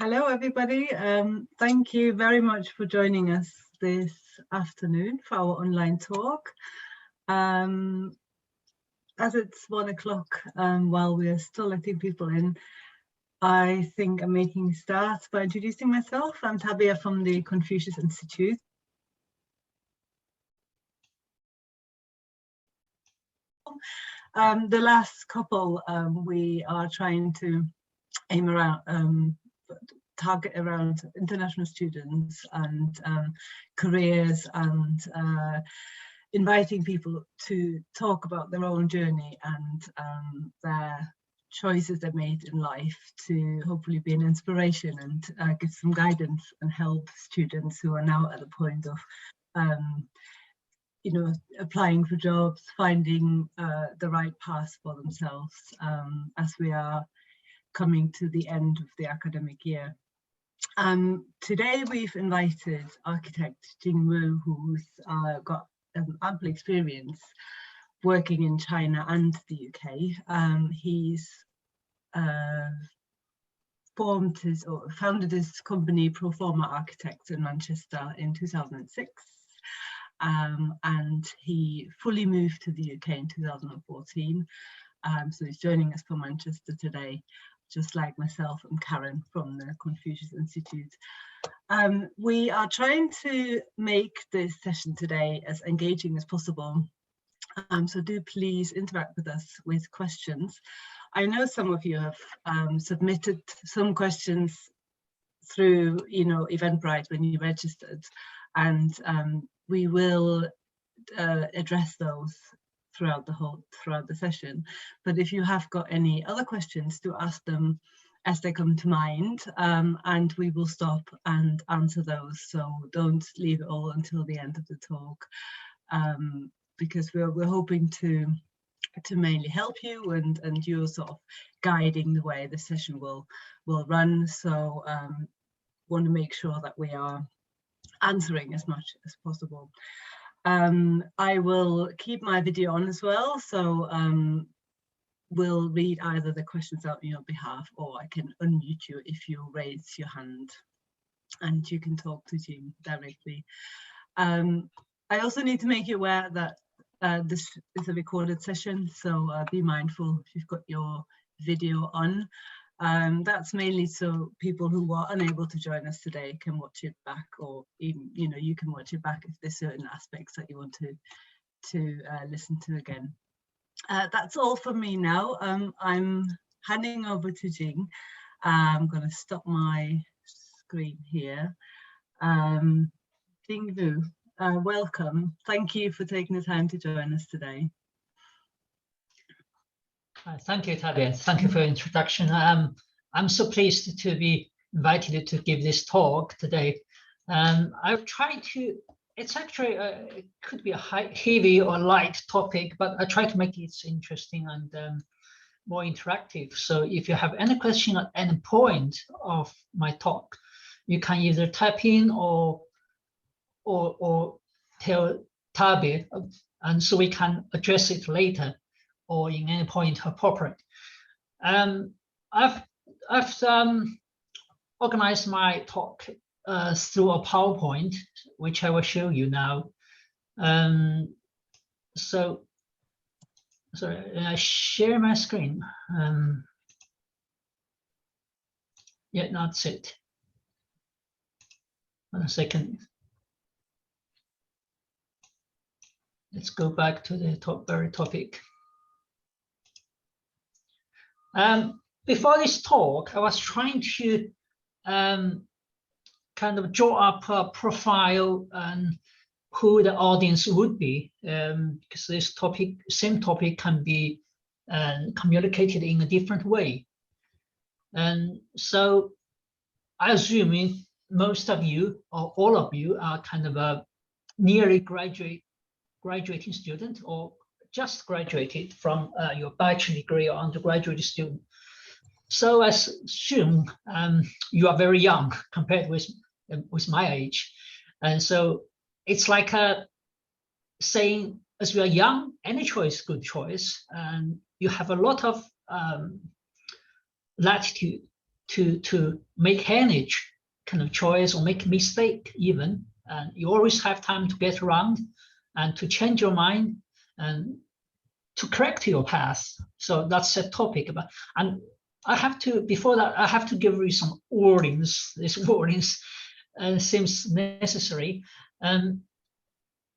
Hello, everybody. Thank you very much for joining us this afternoon for our online talk. As it's 1 o'clock, while we are still letting people in, I think I'm making a start by introducing myself. I'm Tabia from the Confucius Institute. The last couple, we are trying to aim around, target around international students and careers and inviting people to talk about their own journey and their choices they made in life to hopefully be an inspiration and give some guidance and help students who are now at the point of applying for jobs, finding the right path for themselves as we are coming to the end of the academic year. Today we've invited architect Jing Wu, who's got ample experience working in China and the UK. He's founded his company Proforma Architects in Manchester in 2006. And he fully moved to the UK in 2014. So he's joining us from Manchester today, just like myself and Karen from the Confucius Institute. We are trying to make this session today as engaging as possible. So do please interact with us with questions. I know some of you have submitted some questions through, Eventbrite when you registered, and we will address those throughout the session. But if you have got any other questions, to ask them as they come to mind, and we will stop and answer those. So don't leave it all until the end of the talk, because we're hoping to mainly help you, and you're sort of guiding the way the session will run. So want to make sure that we are answering as much as possible. I will keep my video on as well, so we'll read either the questions out on your behalf, or I can unmute you if you raise your hand and you can talk to Jim directly. I also need to make you aware that this is a recorded session, so be mindful if you've got your video on. That's mainly so people who are unable to join us today can watch it back, or even you can watch it back if there's certain aspects that you want to listen to again. That's all from me now. I'm handing over to Jing. I'm going to stop my screen here. Jing Wu, welcome. Thank you for taking the time to join us today. Thank you, Tabia. Thank you for your introduction. I'm so pleased to be invited to give this talk today. I've tried to, it's actually, it could be a heavy or light topic, but I try to make it interesting and more interactive. So if you have any question at any point of my talk, you can either type in or tell Tabia, and so we can address it later, or in any point appropriate. I've organized my talk through a PowerPoint, which I will show you now. So, sorry, I share my screen. Yeah, that's it. 1 second. Let's go back to the very topic. Before this talk, I was trying to kind of draw up a profile and who the audience would be, because this topic, same topic, can be communicated in a different way. And so I assume most of you or all of you are kind of a nearly graduating student, or just graduated from your bachelor degree or undergraduate student. So I assume you are very young compared with my age. And so it's like saying, as you are young, any choice is good choice. And you have a lot of latitude to make any kind of choice or make a mistake even. And you always have time to get around and to change your mind and to correct your path. So that's a topic. And I have to, before that, I have to give you some warnings. These warnings seems necessary.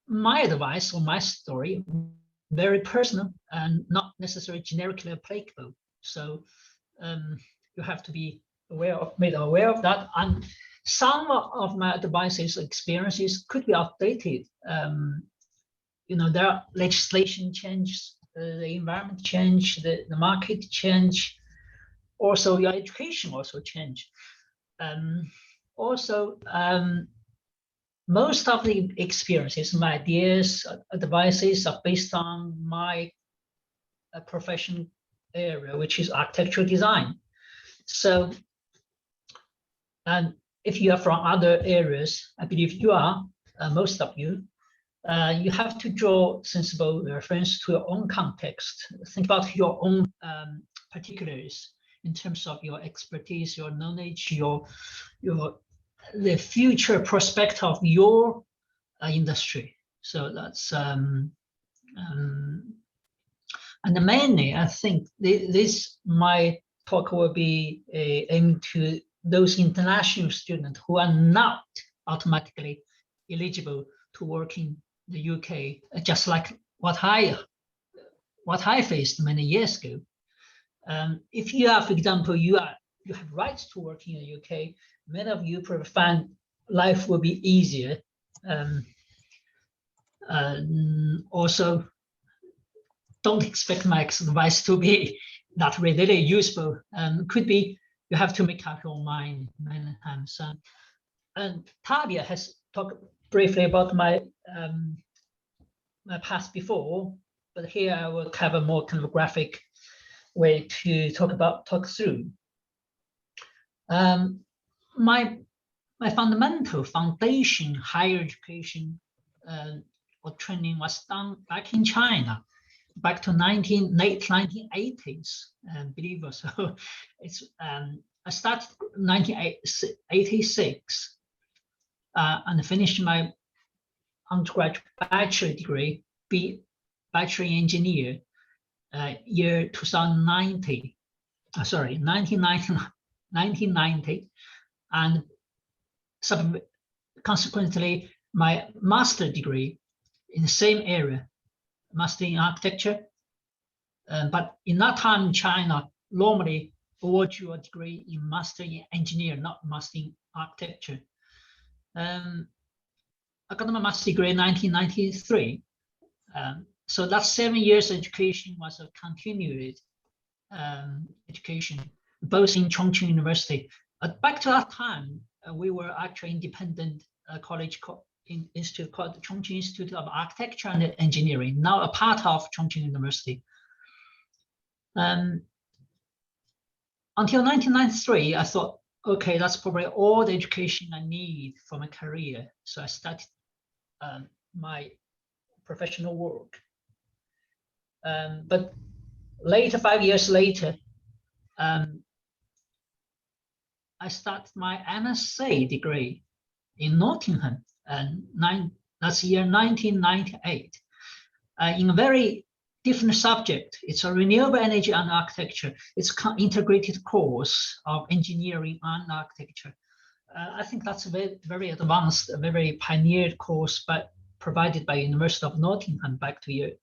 My advice or my story, very personal and not necessarily generically applicable. So you have to be made aware of that. And some of my advices, experiences could be outdated. There are legislation changes, the environment change, the market change, also your education also change. Most of the experiences, my ideas, advices are based on my profession area, which is architectural design. So, and if you are from other areas, I believe you are, most of you, you have to draw sensible reference to your own context. Think about your own particulars in terms of your expertise, your knowledge, the future prospect of your industry. So that's and mainly, I think my talk will be aimed to those international students who are not automatically eligible to work in the UK, just like what I faced many years ago. If you are, for example, you have rights to work in the UK, many of you probably find life will be easier. Also, don't expect my advice to be not really useful. Could be you have to make up your mind many times. And Talia has talked briefly about my past before, but here I will have a more kind of graphic way to talk through. My fundamental foundation higher education or training was done back in China, back to late 1980s, believe it or so. It's I started 1986 and finished my undergraduate bachelor degree, bachelor in engineer, year 1990, and consequently my master degree in the same area, master in architecture. But in that time in China, normally award you a degree in master in engineer, not master in architecture. I got my master degree in 1993. So that 7 years education was a continued education, both in Chongqing University. Back to that time, we were actually independent college institute called the Chongqing Institute of Architecture and Engineering, now a part of Chongqing University. Until 1993, I thought, okay, that's probably all the education I need for my career. So I started my professional work. But later, 5 years later, I started my MSc degree in Nottingham, and that's year 1998, in a very different subject. It's a renewable energy and architecture. It's an integrated course of engineering and architecture. I think that's a very, very advanced, a very pioneered course, but provided by University of Nottingham back to year.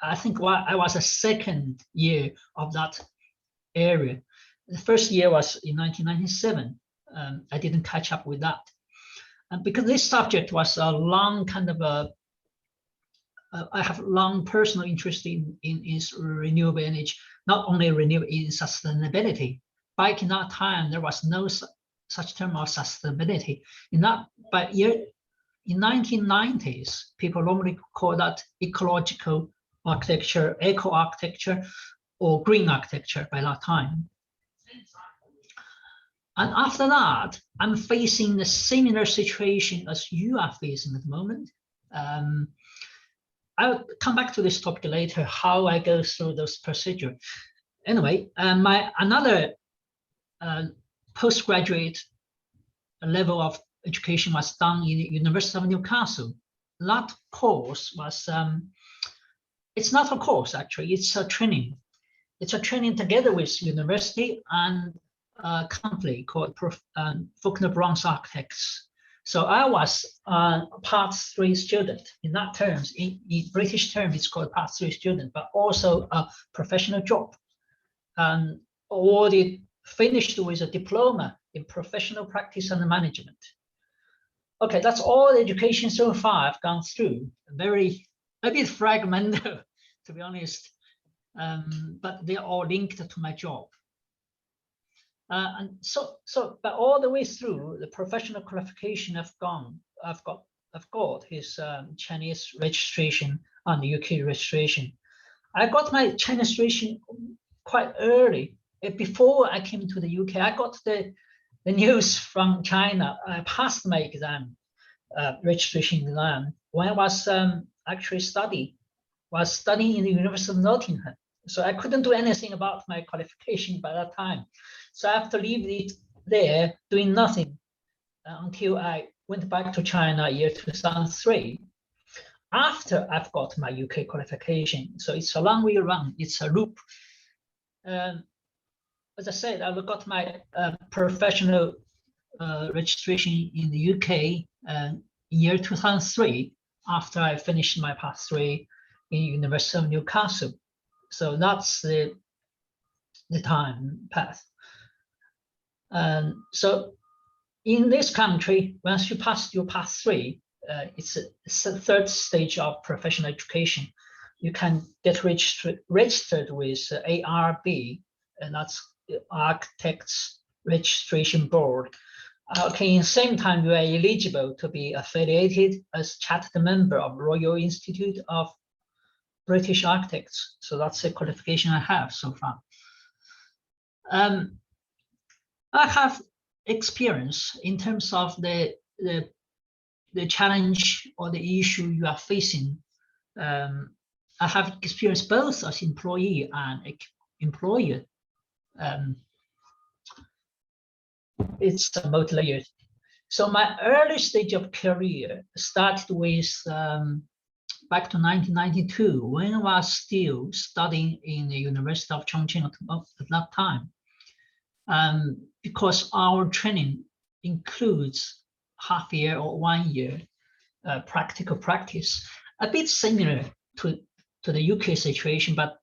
I think I was a second year of that area. The first year was in 1997. I didn't catch up with that. And because this subject was a long kind of I have long personal interest in renewable energy, not only renewable, in sustainability. Back in that time, there was no such term of sustainability. In 1990s, people normally call that ecological architecture, eco-architecture, or green architecture by that time. And after that, I'm facing a similar situation as you are facing at the moment. I'll come back to this topic later, how I go through those procedures. Anyway, my another postgraduate level of education was done in the University of Newcastle. That course was, it's not a course actually, it's a training. It's a training together with university and a company called Faulkner Bronze Architects. So I was a Part 3 student. In that terms, in British terms, it's called Part 3 student, but also a professional job. And awarded, finished with a diploma in professional practice and management. Okay, that's all the education so far I've gone through. A bit fragmented, to be honest, but they're all linked to my job. And but all the way through the professional qualification I've got is Chinese registration and UK registration. I got my Chinese registration quite early. Before I came to the UK, I got the news from China. I passed my exam, registration exam, when I was actually studying in the University of Nottingham. So I couldn't do anything about my qualification by that time. So I have to leave it there doing nothing until I went back to China year 2003. After I've got my UK qualification. So it's a long way around, it's a loop. As I said, I got my professional registration in the UK in year 2003 after I finished my Part 3 in University of Newcastle. So that's the time path. So in this country, once you pass your Part 3, it's a third stage of professional education. You can get registered with ARB, and that's the Architects Registration Board. Okay, in the same time, you are eligible to be affiliated as chartered member of Royal Institute of British Architects. So that's the qualification I have so far. I have experience in terms of the challenge or the issue you are facing. I have experience both as employee and employer. It's multi-layered. So my early stage of career started with back to 1992, when I was still studying in the University of Chongqing at that time. Because our training includes half year or 1 year practical practice, a bit similar to the UK situation, but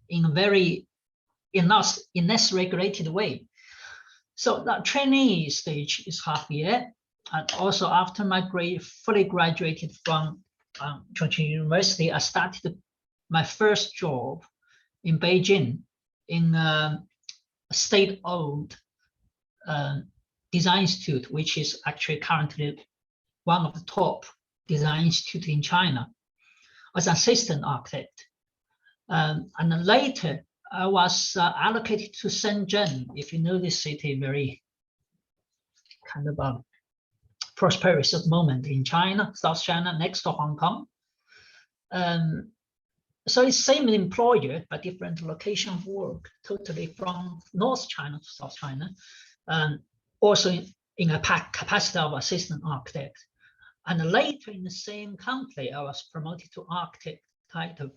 in a very in less regulated way. So that trainee stage is half year, and also after my fully graduated from Chongqing University, I started my first job in Beijing in a state-owned design institute, which is actually currently one of the top design institutes in China, as an assistant architect. And then later, I was allocated to Shenzhen. If you know this city, very kind of prosperous at the moment in China, South China, next to Hong Kong. So it's same employer, but different location of work, totally from North China to South China. Also in a capacity of assistant architect. And later in the same company, I was promoted to architect title.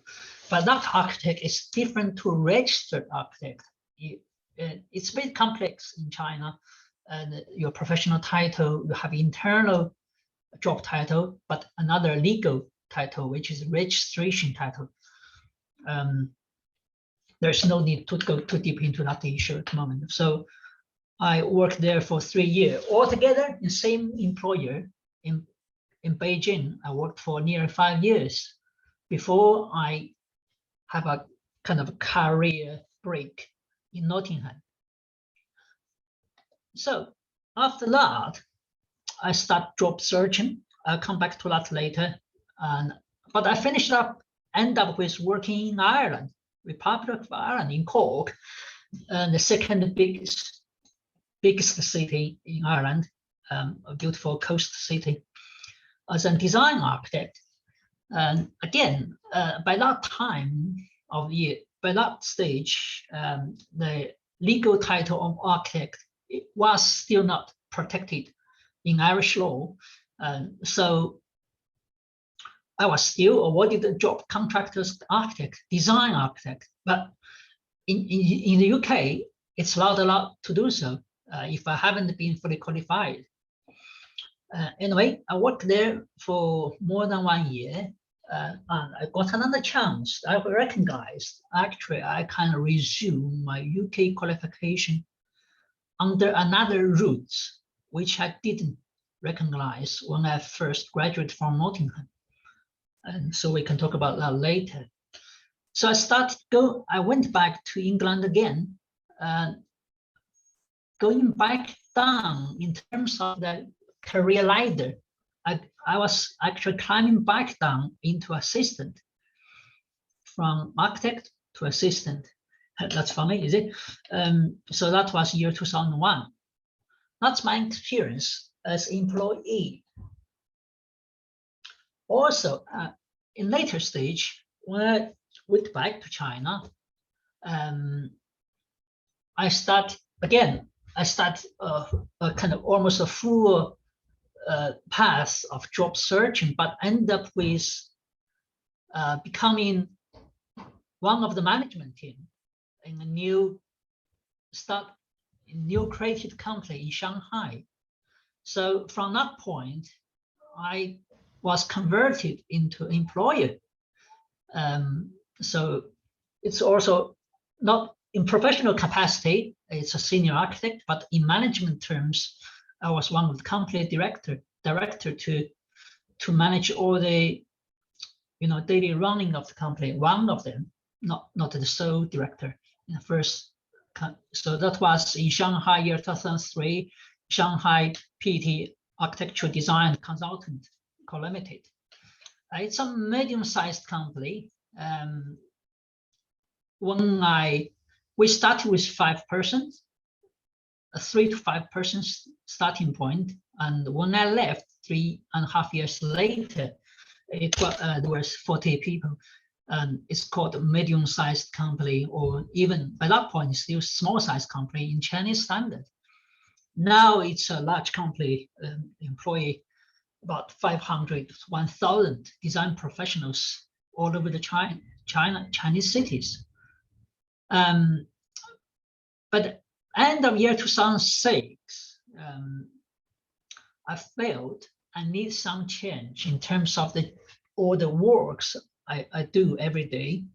But that architect is different to registered architect. It's a bit complex in China. And your professional title, you have internal job title, but another legal title, which is registration title. There's no need to go too deep into that issue at the moment. So I worked there for 3 years. Altogether, in the same employer in Beijing, I worked for nearly 5 years before I have a kind of career break in Nottingham. So after that, I start job searching. I'll come back to that later. But I end up with working in Ireland, Republic of Ireland, in Cork, the second biggest city in Ireland, a beautiful coast city, as a design architect. And again, by that time of year, by that stage, the legal title of architect it was still not protected in Irish law. So I was still awarded the job contractor's architect, design architect. But in the UK, it's not allowed to do so if I haven't been fully qualified. Anyway, I worked there for more than 1 year, and I got another chance. I recognized, actually, I can resume my UK qualification under another route, which I didn't recognize when I first graduated from Nottingham. And so we can talk about that later. So I went back to England again, going back down in terms of the career ladder. I was actually climbing back down into assistant, from architect to assistant. That's funny, is it? So that was year 2001. That's my experience as employee. Also, in later stage, when I went back to China, I start a kind of almost a full path of job searching, but end up with becoming one of the management team in a new created company in Shanghai. So from that point, I was converted into employer. So it's also not in professional capacity, it's a senior architect, but in management terms, I was one of the company director to manage all the daily running of the company. One of them, not the sole director in the first. So that was in Shanghai, year 2003, Shanghai PT Architectural Design Consultant Co. Limited. It's a medium-sized company. We started with 5 persons, a 3 to 5 persons starting point, and when I left 3.5 years later, there was 40 people. It's called a medium-sized company, or even by that point, still small-sized company in Chinese standard. Now it's a large company, employ about 500 to 1,000 design professionals all over the Chinese cities. But end of year 2006, I felt I need some change in terms of all the works I do every day.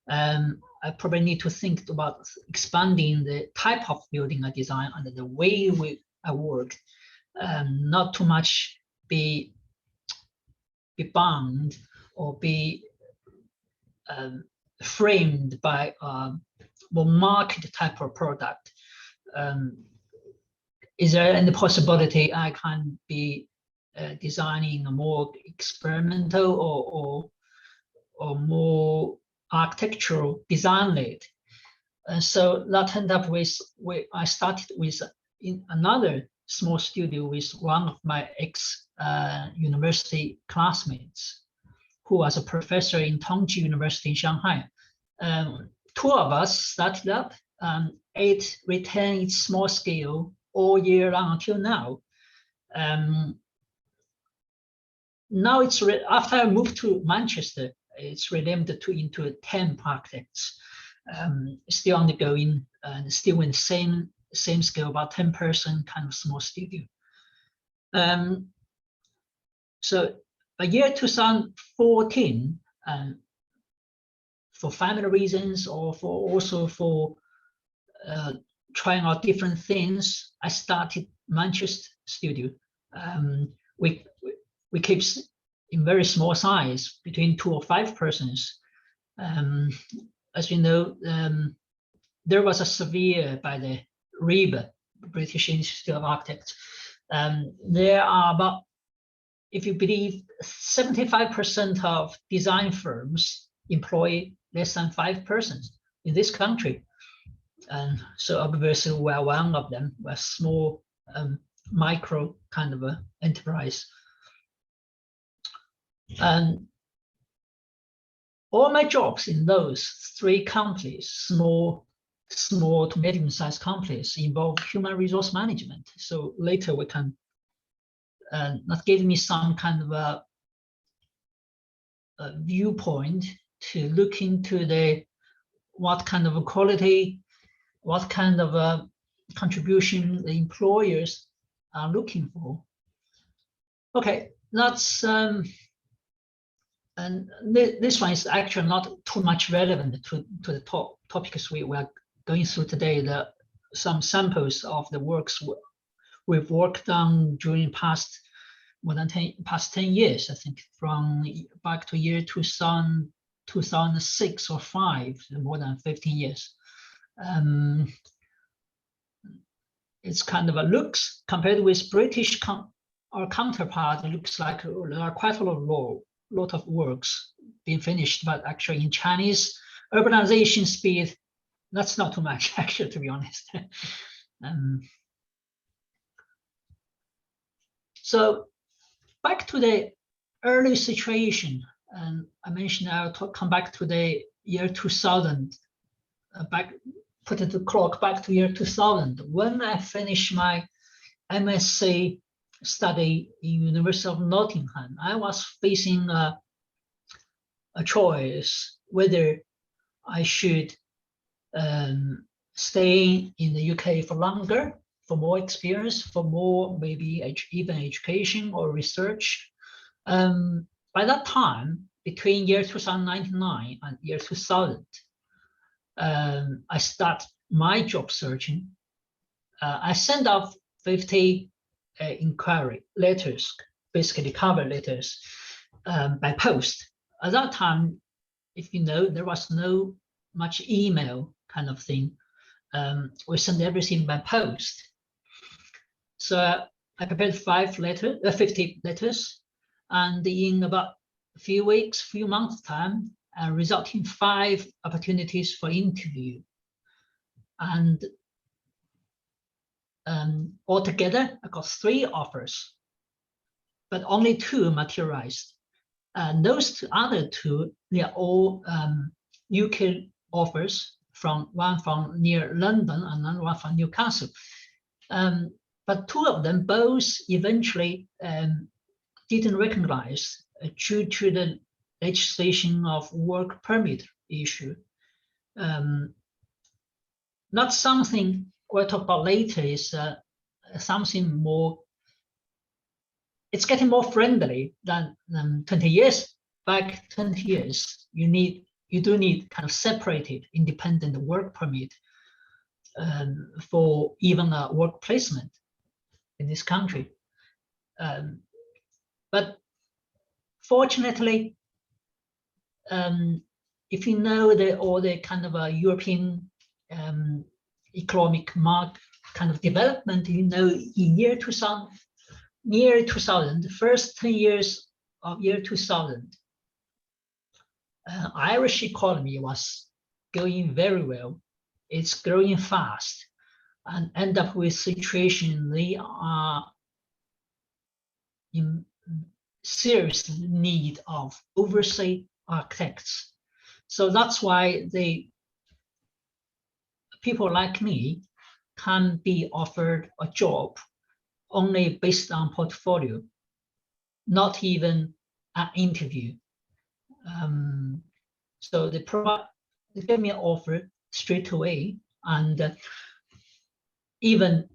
I probably need to think about expanding the type of building I design and the way I work, not too much be bound or be framed by more market type of product. Is there any possibility I can be designing a more experimental or more architectural design led? So that ended up with I started with another small studio with one of my ex-university classmates, who was a professor in Tongji University in Shanghai. 2 of us started up. It retained its small scale all year long until now. Now it's after I moved to Manchester, it's renamed into 10 architects. Still undergoing and still in the same scale, about 10-person kind of small studio. So by year 2014, for family reasons or also for trying out different things, I started Manchester studio. We keep in very small size, between 2 or 5 persons. As you know, there was a survey by the RIBA, British Institute of Architects. There are about, if you believe, 75% of design firms employ less than 5 persons in this country. And so obviously we're one of them. We're small, micro kind of a enterprise. And all my jobs in those 3 companies, small small to medium-sized companies involve human resource management. So later we can not give me some kind of a viewpoint to look into what kind of a quality, what kind of a contribution the employers are looking for. Okay, that's and this one is actually not too much relevant to the topics we are going through today. Some samples of the works we've worked on during past 10 years, I think, from back to year 2006 or 5, more than 15 years. It's kind of a looks compared with British our counterpart. It looks like there are quite a lot of works being finished, but actually in Chinese urbanization speed, that's not too much, actually, to be honest. So back to the early situation, and I mentioned I'll come back to the year 2000, put the clock back to year 2000, when I finished my MSc study in University of Nottingham. I was facing a choice whether I should stay in the UK for longer, for more experience, for more maybe even education or research. By that time, between year 2099 and year 2000, I start my job searching. I sent off 50 inquiry letters, basically cover letters, by post. At that time, if you know, there was no much email kind of thing. We sent everything by post. So I prepared 50 letters, and in about a few weeks, few months time, result in 5 opportunities for interview. And altogether, I got 3 offers, but only 2 materialized. Those other 2, they are all UK offers, one from near London and another one from Newcastle. But 2 of them both eventually didn't recognize due to the legislation of work permit issue. Not something we'll talk about later, is something more, it's getting more friendly than 20 years. Back 20 years, you do need kind of separated independent work permit for even a work placement in this country. But fortunately, if you know all the kind of a European economic market kind of development, you know, in year 2000, the first 10 years of year 2000, Irish economy was going very well. It's growing fast, and end up with situation they are in serious need of overseas architects. So that's why people like me can be offered a job only based on portfolio, not even an interview. So they gave me an offer straight away, and even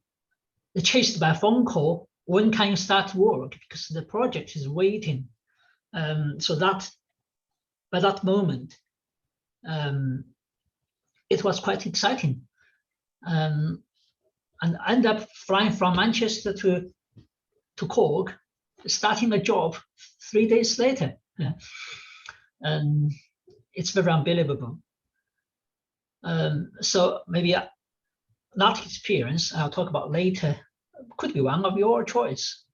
they chased by a phone call, when can you start work, because the project is waiting. So that by that moment, it was quite exciting. And I ended up flying from Manchester to Cork, starting a job 3 days later. And it's very unbelievable. So maybe that experience I'll talk about later could be one of your choice.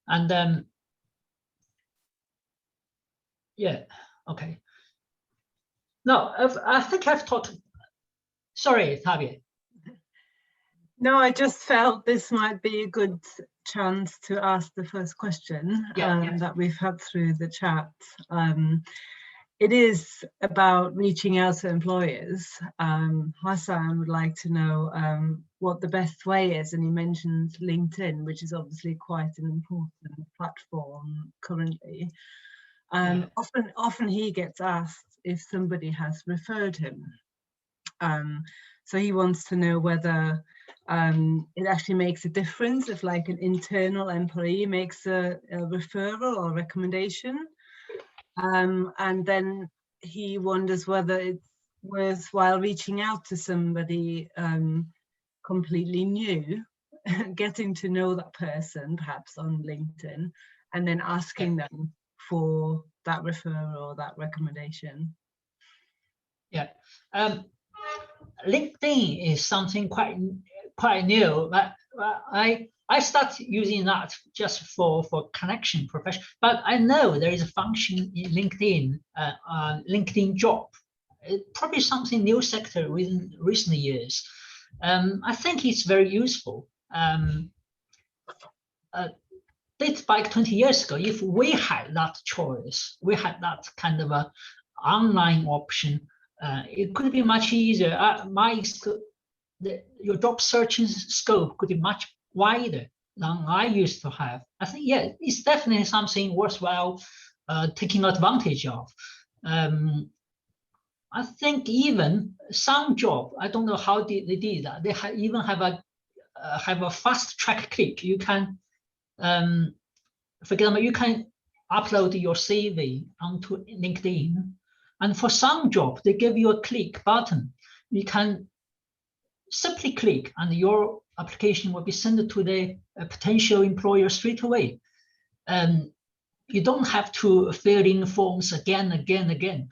And yeah, okay. No, I think I've talked. Sorry, Tabia. No, I just felt this might be a good chance to ask the first question that we've had through the chat. it is about reaching out to employers. Hassan would like to know what the best way is, and he mentioned LinkedIn, which is obviously quite an important platform currently. Often he gets asked if somebody has referred him. So he wants to know whether it actually makes a difference if like an internal employee makes a referral or recommendation. And then he wonders whether it's worthwhile reaching out to somebody completely new, getting to know that person perhaps on LinkedIn, and then asking them for that referral or that recommendation. Yeah, LinkedIn is something quite new. But I started using that just for connection profession. But I know there is a function in LinkedIn, LinkedIn job. It probably something new sector within recent years. I think it's very useful. Dates back 20 years ago, if we had that choice, we had that kind of a online option, it could be much easier. Your job searching scope could be much wider than I used to have. I think, yeah, it's definitely something worthwhile taking advantage of. I think even some job, I don't know how they did that. They even have a fast track click. You can, for example, you can upload your CV onto LinkedIn, and for some job, they give you a click button. You can simply click, and your application will be sent to the potential employer straight away. You don't have to fill in forms again.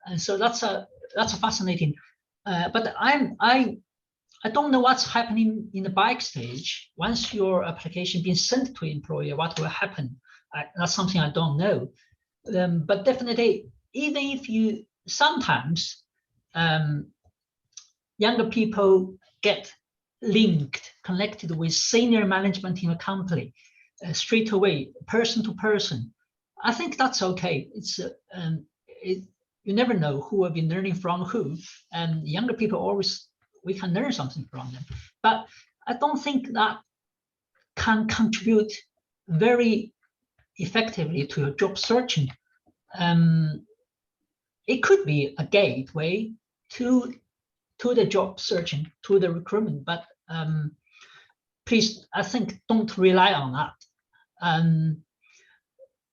And so that's a fascinating. But I don't know what's happening in the backstage. Once your application being sent to employer, what will happen? That's something I don't know. But definitely, even if you sometimes younger people get connected with senior management in a company straight away, person to person, I think that's okay. It's you never know who will be learning from who, and younger people always, we can learn something from them. But I don't think that can contribute very effectively to your job searching. It could be a gateway to the job searching, to the recruitment, but please, I think, don't rely on that.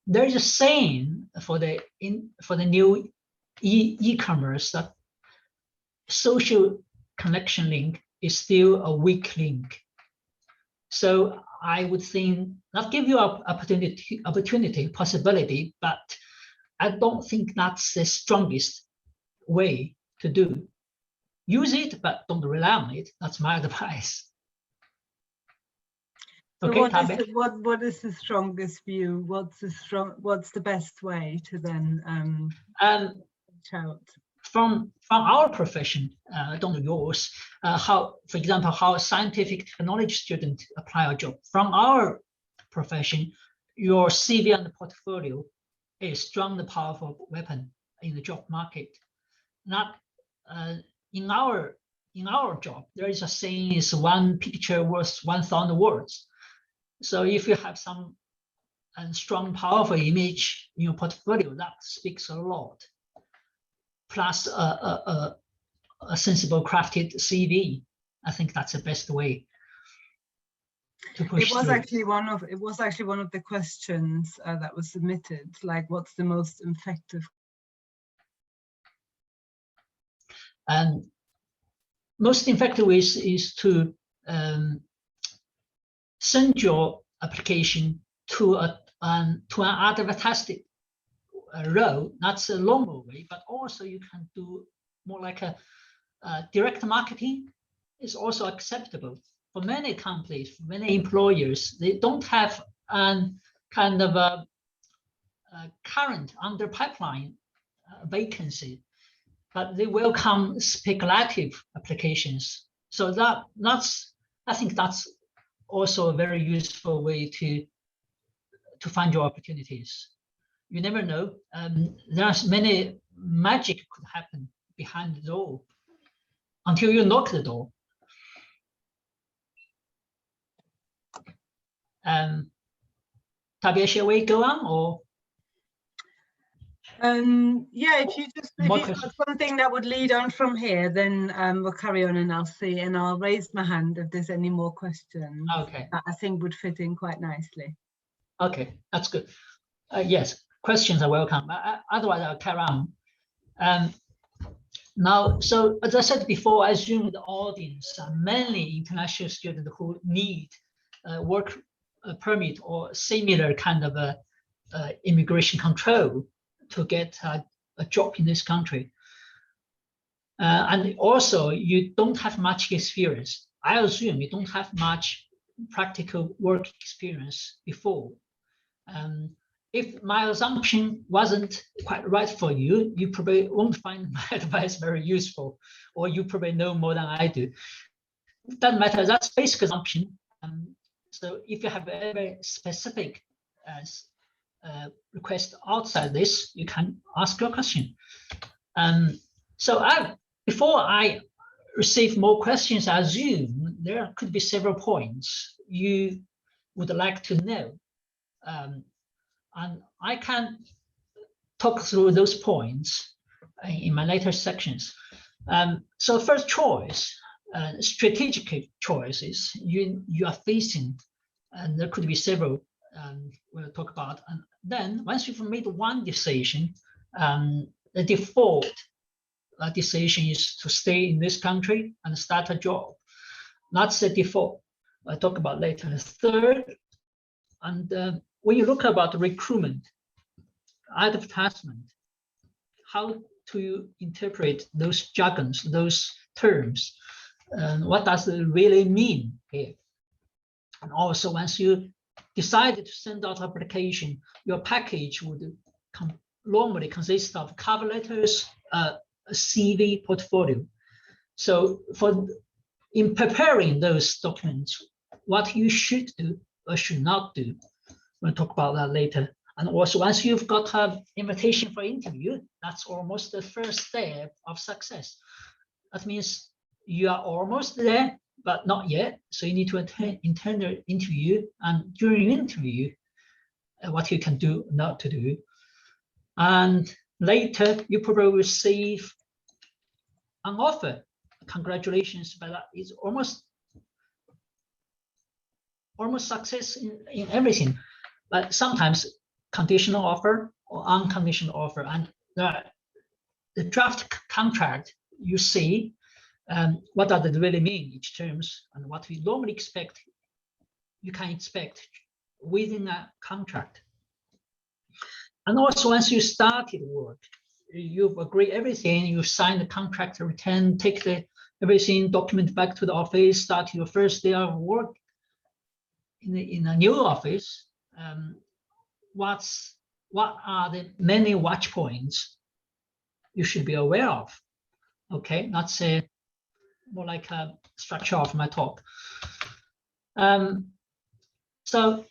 There is a saying for the new e-commerce that social connection link is still a weak link. So I would think that give you an opportunity, possibility, but I don't think that's the strongest way to do. Use it, but don't rely on it. That's my advice. So okay, what is the strongest view? What's the best way to then reach out? From our profession, I don't know yours, how, for example, how a scientific technology student apply a job. From our profession, your CV and portfolio is a strong and powerful weapon in the job market. Not in our job, there is a saying: is one picture worth 1,000 words. So if you have some strong, powerful image in your portfolio, that speaks a lot. Plus a sensible, crafted CV, I think that's the best way to push it was through. Actually one of the questions that was submitted. Like, what's the most effective? And most effective ways is to send your application to an advertised role. That's a normal way, but also you can do more like a direct marketing is also acceptable. For many companies, for many employers, they don't have an kind of a current under pipeline vacancy, but they welcome speculative applications. So I think that's also a very useful way to find your opportunities. You never know. There's many magic could happen behind the door until you knock the door. Tabia, shall we go on, or? Yeah, if you've got something that would lead on from here, then we'll carry on, and I'll raise my hand if there's any more questions. Okay. That I think would fit in quite nicely. Okay, that's good. Yes, questions are welcome. Otherwise, I'll carry on. Now, so as I said before, I assume the audience are mainly international students who need work permit or similar kind of immigration control to get a job in this country. And also, you don't have much experience. I assume you don't have much practical work experience before. If my assumption wasn't quite right for you, you probably won't find my advice very useful, or you probably know more than I do. It doesn't matter, that's basic assumption. So if you have a very specific request outside this, you can ask your question. So before I receive more questions, I assume there could be several points you would like to know. And I can talk through those points in my later sections. So first choice, strategic choices you are facing, and there could be several we'll talk about. And then once you've made one decision, the default decision is to stay in this country and start a job. That's the default. I'll talk about later. The third, and when you look about recruitment, advertisement, how to interpret those jargons, those terms, and what does it really mean here? And also, once you decided to send out application, your package would normally consist of cover letters, a CV, portfolio. So in preparing those documents, what you should do or should not do, we'll talk about that later. And also, once you've got an invitation for interview, that's almost the first step of success. That means you are almost there, but not yet. So you need to attend the interview, and during the interview, what you can do, not to do. And later, you probably receive an offer. Congratulations, but that is almost success in everything. But sometimes conditional offer or unconditional offer, and the draft contract, you see what does it really mean, each terms, and what we normally expect, you can expect within a contract. And also, once you started work, you've agreed everything, you sign the contract, return, take everything, document back to the office, start your first day of work in a new office. What are the many watch points you should be aware of? Okay, that's more like a structure of my talk. So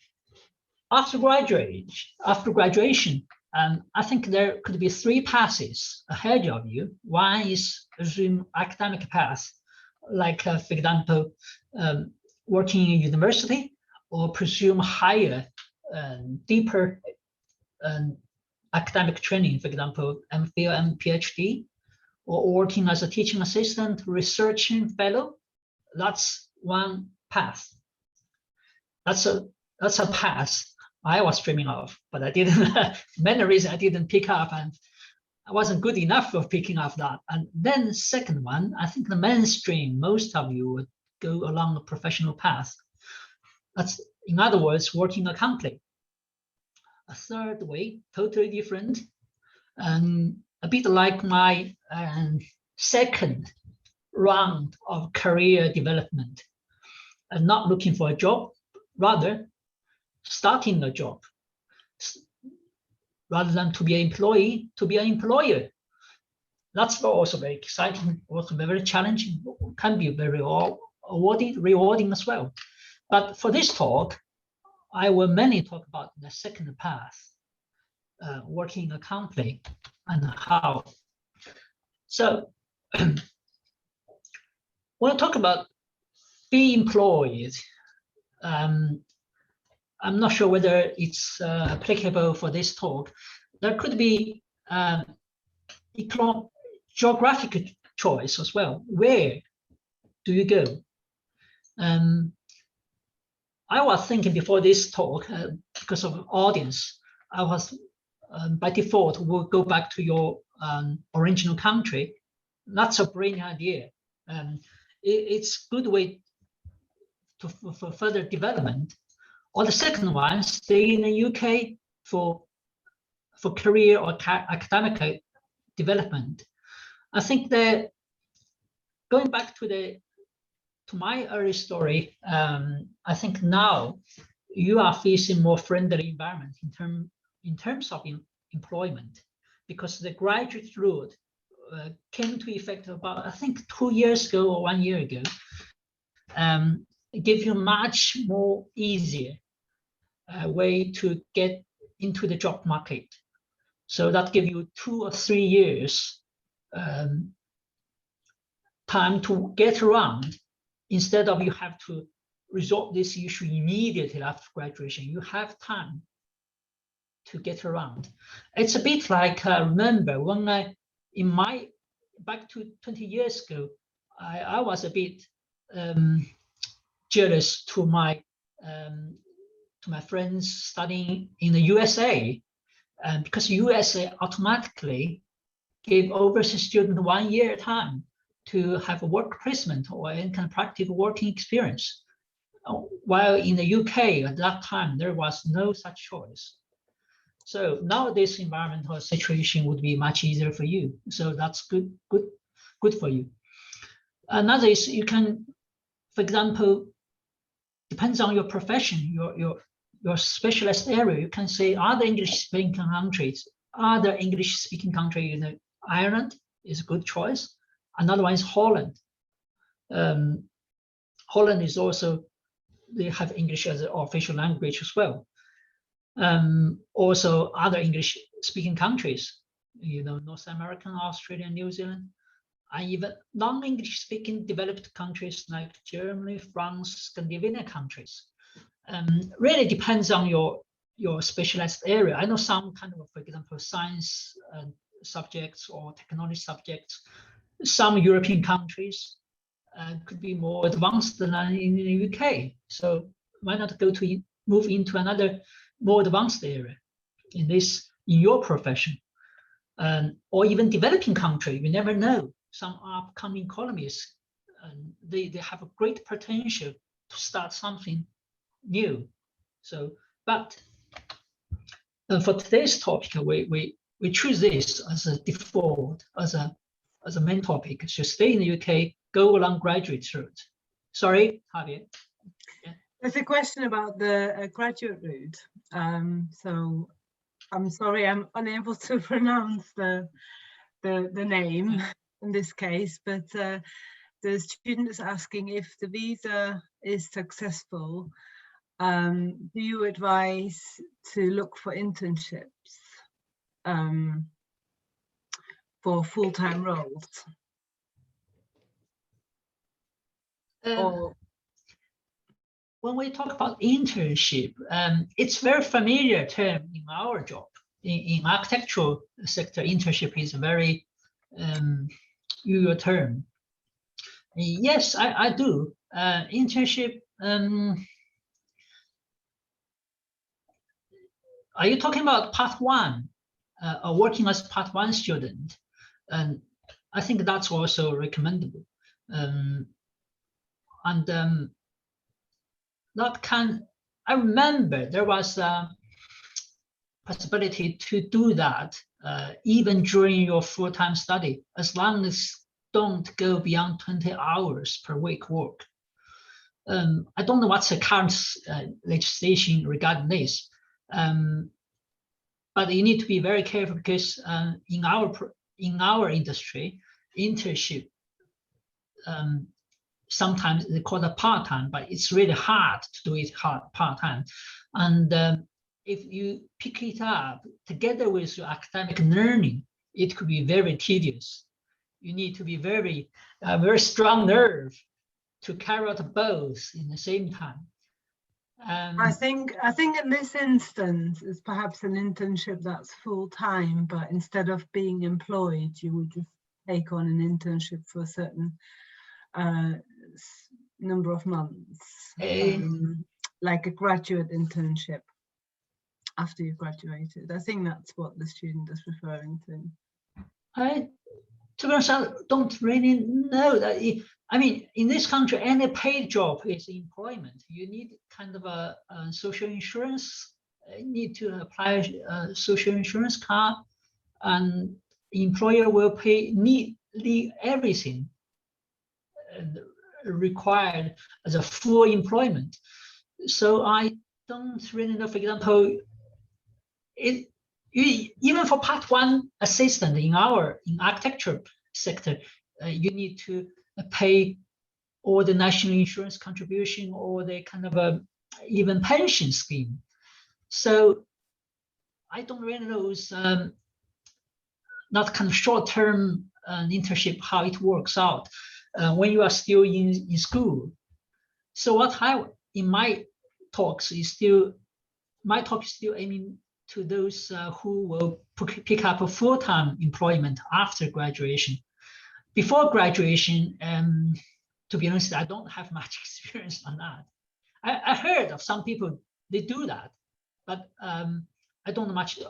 after graduation, I think there could be three paths ahead of you. One is assume academic path, like for example, working in university, or presume higher, deeper academic training, for example, MPhil and PhD, or working as a teaching assistant, researching fellow. That's one path. That's a path I was dreaming of, but I didn't. Many reasons I didn't pick up, and I wasn't good enough for picking up that. And then the second one, I think the mainstream, most of you would go along the professional path. That's, in other words, working a company. A third way, totally different, and a bit like my second round of career development, and not looking for a job, rather starting a job, rather than to be an employee, to be an employer. That's also very exciting, also very challenging, can be very rewarding as well. But for this talk, I will mainly talk about the second path, working in a company, and how So when I talk about be employed, I'm not sure whether it's applicable for this talk. There could be geographic choice as well. Where do you go? I was thinking before this talk, because of audience, I was by default will go back to your original country. That's a brilliant idea. It's a good way for further development. Or the second one, stay in the UK for career or academic development. I think that going back to my early story, I think now you are facing more friendly environment in terms of employment, because the graduate route came into effect about, I think, 2 years ago or 1 year ago. It gives you much more easier way to get into the job market. So that gives you 2 or 3 years time to get around, instead of you have to resolve this issue immediately after graduation. You have time to get around. It's a bit like, remember when back to 20 years ago, I was a bit jealous to my friends studying in the USA, because USA automatically gave overseas students 1 year time to have a work placement or any kind of practical working experience. While in the UK at that time, there was no such choice. So now this environmental situation would be much easier for you. So that's good for you. Another is you can, for example, depends on your profession, your specialist area. You can say other English-speaking countries. Other English-speaking country in Ireland is a good choice. Another one is Holland. Holland is also, they have English as an official language as well. Also other English-speaking countries, North America, Australia, New Zealand, and even non-English-speaking developed countries like Germany, France, Scandinavian countries. Really depends on your specialized area. I know some kind of, for example, science subjects or technology subjects. Some European countries could be more advanced than in the UK. So why not move into another more advanced area in your profession, or even developing country? You never know. Some upcoming economies, they have a great potential to start something new. So, but for today's topic, we choose this as a default, as a main topic. So stay in the UK, go along graduate route. Sorry, Javier. Yeah. There's a question about the graduate route. So I'm sorry, I'm unable to pronounce the name in this case, but the student is asking, if the visa is successful, do you advise to look for internships for full-time roles? When we talk about internship, it's a very familiar term in our job. In architectural sector, internship is a very usual term. Yes, I do. Internship, are you talking about part one, or working as part one student? And I think that's also recommendable. I remember there was a possibility to do that even during your full-time study, as long as don't go beyond 20 hours per week work. I don't know what's the current legislation regarding this, but you need to be very careful, because in our industry, internship sometimes they call it part-time, but it's really hard to do it part-time. And if you pick it up together with your academic learning, it could be very tedious. you need to be very strong nerve to carry out both in the same time. I think in this instance, it's perhaps an internship that's full time, but instead of being employed, you would just take on an internship for a certain number of months, like a graduate internship after you've graduated. I think that's what the student is referring to. To be honest, I don't really know that. I mean, in this country, any paid job is employment. You need kind of a social insurance. You need to apply a social insurance card, and the employer will pay nearly everything required as a full employment. So I don't really know. For example, even for part one assistant in architecture sector, you need to pay all the national insurance contribution or the kind of even pension scheme. So I don't really know not kind of short-term internship how it works out when you are still in school. So what in my talk is still aiming to those who will pick up a full-time employment after graduation. Before graduation, to be honest, I don't have much experience on that. I heard of some people, they do that, but I don't know much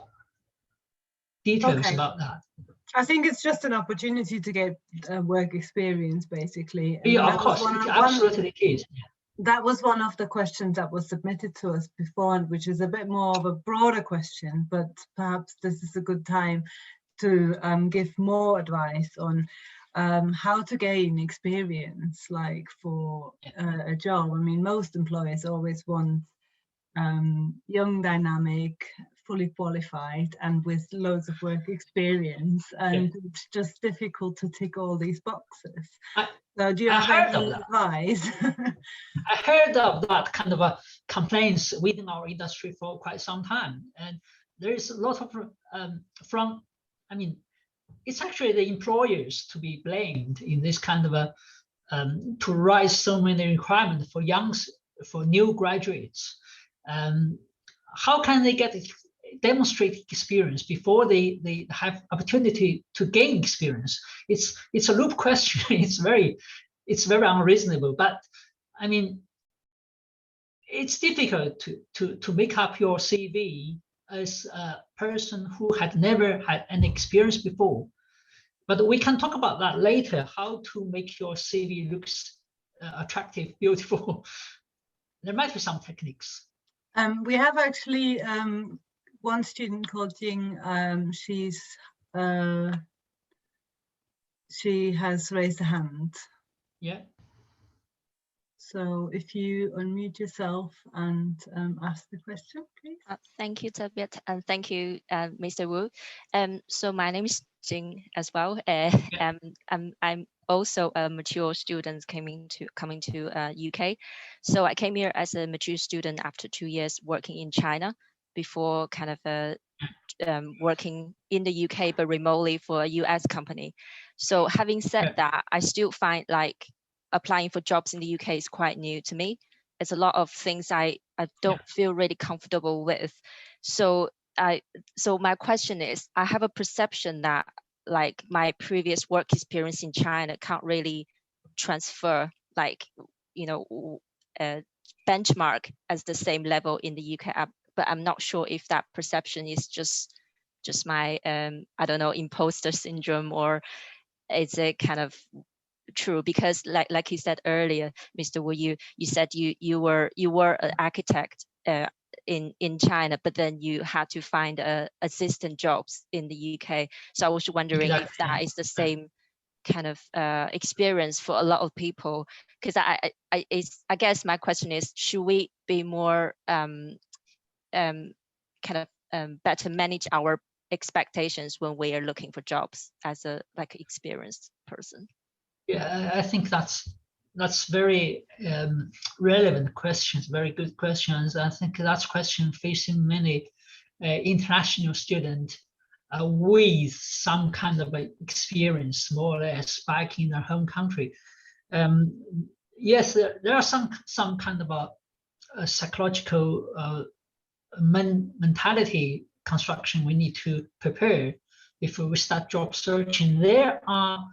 details about that. I think it's just an opportunity to get work experience, basically. And yeah, of course, absolutely the case. Yeah. That was one of the questions that was submitted to us before, which is a bit more of a broader question, but perhaps this is a good time to give more advice on how to gain experience, like for a job. I mean, most employers always want young, dynamic, fully qualified, and with loads of work experience, and it's just difficult to tick all these boxes. So do you have any advice? I heard of that kind of complaints within our industry for quite some time, and there is a lot of I mean, it's actually the employers to be blamed in this kind of to rise so many requirements for new graduates. How can they demonstrate experience before they have opportunity to gain experience? It's a loop question. It's very unreasonable. But I mean, it's difficult to make up your CV as a person who had never had an experience before. But we can talk about that later, how to make your CV looks attractive, beautiful. There might be some techniques. We have actually one student called Jing. She has raised a hand. Yeah. So if you unmute yourself and ask the question, please. Thank you, Tabit, and thank you, Mr. Wu. So my name is Jing as well. I'm also a mature student coming to UK. So I came here as a mature student after 2 years working in China before kind of working in the UK but remotely for a US company. So having said that, I still find like applying for jobs in the UK is quite new to me. It's a lot of things I don't feel really comfortable with. So my question is, I have a perception that like my previous work experience in China can't really transfer, like, you know, benchmark as the same level in the UK. But I'm not sure if that perception is just my I don't know, imposter syndrome, or is it kind of true? Because like you said earlier, Mr. Wu, you said you were an architect in China, but then you had to find assistant jobs in the UK. So I was wondering if that is the same kind of experience for a lot of people. Because I guess my question is, should we be more better manage our expectations when we are looking for jobs as a experienced person? Yeah, I think that's very relevant questions, very good questions. I think that's question facing many international students with some kind of experience, more or less, back in their home country. Yes, there are some kind of a psychological mentality construction we need to prepare before we start job searching. There are,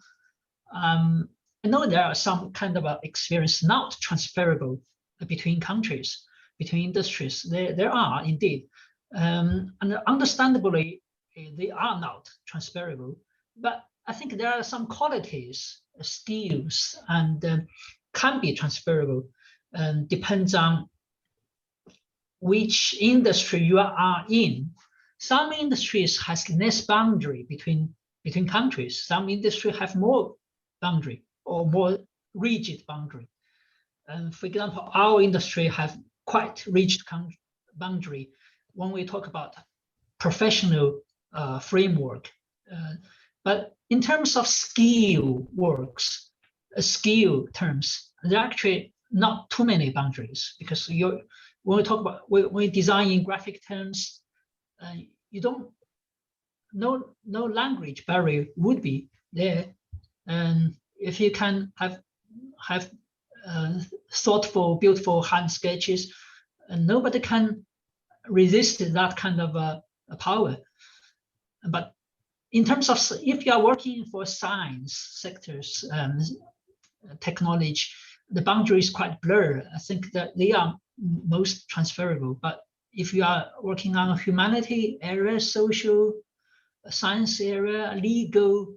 I know there are some kind of experience not transferable between countries, between industries. There are indeed, and understandably, they are not transferable. But I think there are some qualities, skills, and can be transferable. Depends on which industry you are in. Some industries has less boundary between countries. Some industry have more boundary or more rigid boundary. For example, our industry have quite rigid boundary when we talk about professional framework. But in terms of skill works, skill terms, there are actually not too many boundaries, because when we talk about when we design in graphic terms, you don't no language barrier would be there, and if you can have thoughtful, beautiful hand sketches, and nobody can resist that kind of power. But in terms of if you are working for science sectors, technology, the boundary is quite blurred. I think that they are most transferable. But if you are working on a humanity area, social science area, legal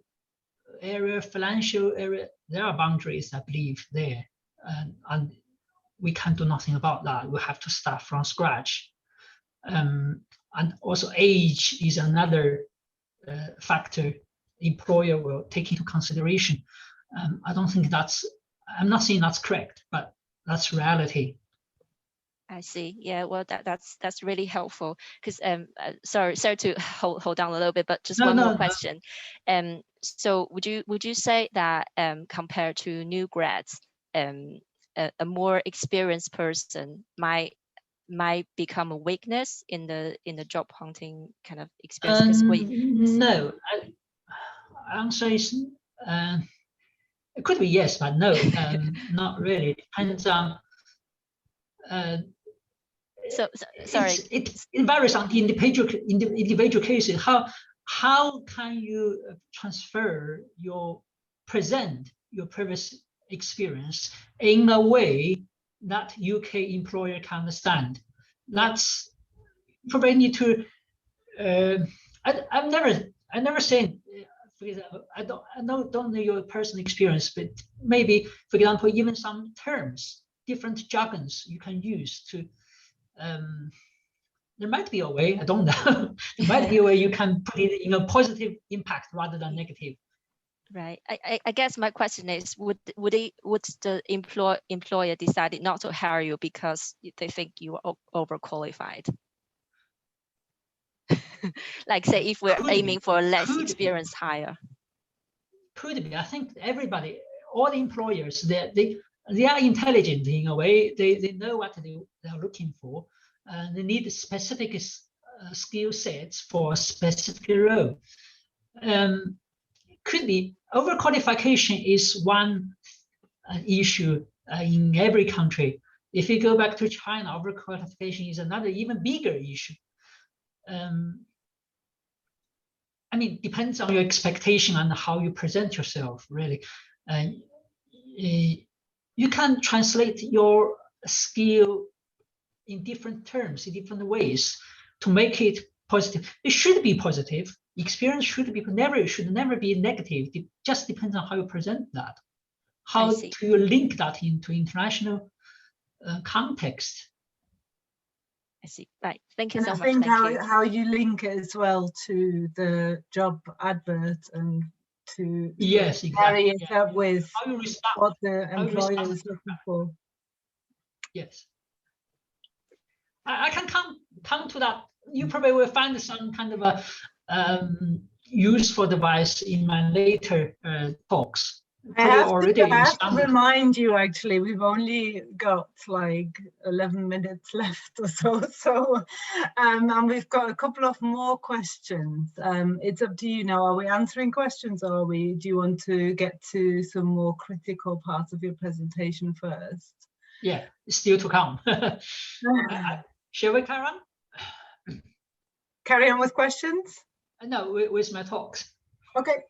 area, financial area, there are boundaries, I believe, there. And we can do nothing about that. We have to start from scratch. And also age is another factor employer will take into consideration. I don't think I'm not saying that's correct, but that's reality. I see. Yeah, well, that's really helpful, because sorry to hold on a little bit, but just one more question. So would you say that compared to new grads, a more experienced person might become a weakness in the job hunting kind of experience? No, answer is it could be yes, but no, not really. Depends on. Sorry. It varies on the individual cases. How can you present your previous experience in a way that UK employer can understand? That's probably need to. I never said. For example, I don't know your personal experience, but maybe, for example, even some terms, different jargons you can use to. There might be a way, I don't know. There might be a way you can put it in a positive impact rather than negative. Right. I guess my question is, would the employer decide not to hire you because they think you are overqualified? Like, say, if we're aiming for a less experienced hire. Could be. I think everybody, all the employers, they are intelligent in a way. They know what they are looking for. They need specific skill sets for a specific role. Could be overqualification is one issue in every country. If you go back to China, overqualification is another even bigger issue. I mean, depends on your expectation and how you present yourself, really. You can translate your skill in different terms, in different ways, to make it positive. It should be positive. Experience should never be negative. It just depends on how you present that. How do you link that into international context? I see. Right. Thank you so much. I think how you link it as well to the job advert and to marry it up with what the employer is looking for. Yes. I can come to that. You probably will find some kind of a useful device in my later talks. I have to remind you, actually, we've only got like 11 minutes left or so. So, and we've got a couple of more questions. It's up to you now. Are we answering questions, or do you want to get to some more critical parts of your presentation first? Yeah, still to come. Shall we carry on? Carry on with questions? No, with my talks. Okay.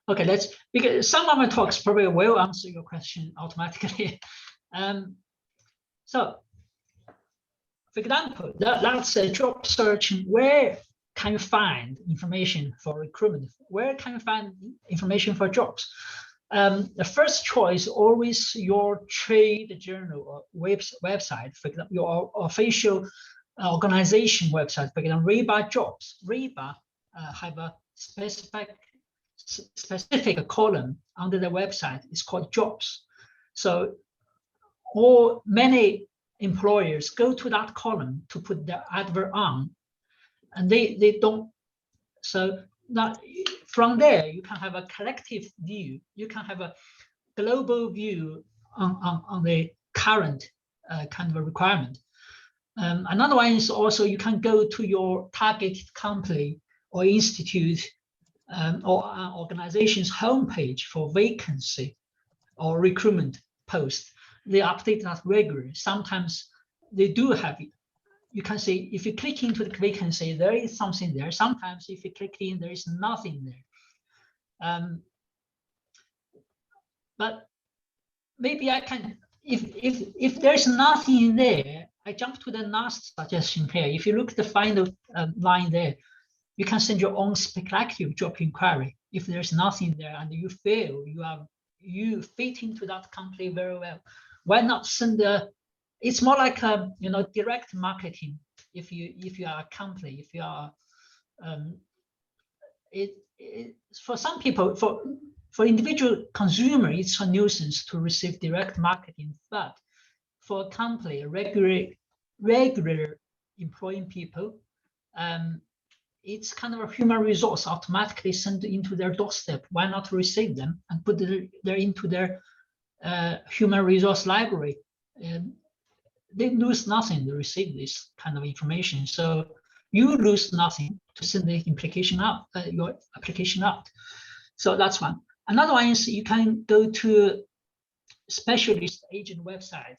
Okay, because some of my talks probably will answer your question automatically. So, for example, that's a job searching. Where can you find information for recruitment? Where can you find information for jobs? The first choice always your trade journal or website. For example, your official organization website. For example, REBA jobs. REBA have a specific column under the website. It's called jobs. So many employers go to that column to put their advert on, and they don't. So that from there you can have a collective view. You can have a global view on the current kind of a requirement. Another one is also you can go to your targeted company or institute or organization's homepage for vacancy or recruitment post. They update that regularly. Sometimes they do have it. You can see if you click into the vacancy, there is something there. Sometimes if you click in, there is nothing there. But maybe I can, if there's nothing in there, I jump to the last suggestion here. If you look at the final line there, you can send your own speculative job inquiry. If there's nothing there and you feel you fit into that company very well, why not send it's more like a direct marketing. If you are a company, if you are for some people, for individual consumer, it's a nuisance to receive direct marketing. But for a company, regular employing people, it's kind of a human resource automatically sent into their doorstep. Why not receive them and put them into their human resource library? They lose nothing to receive this kind of information. So you lose nothing to send the application out, your application out. So that's one. Another one is you can go to specialist agent website.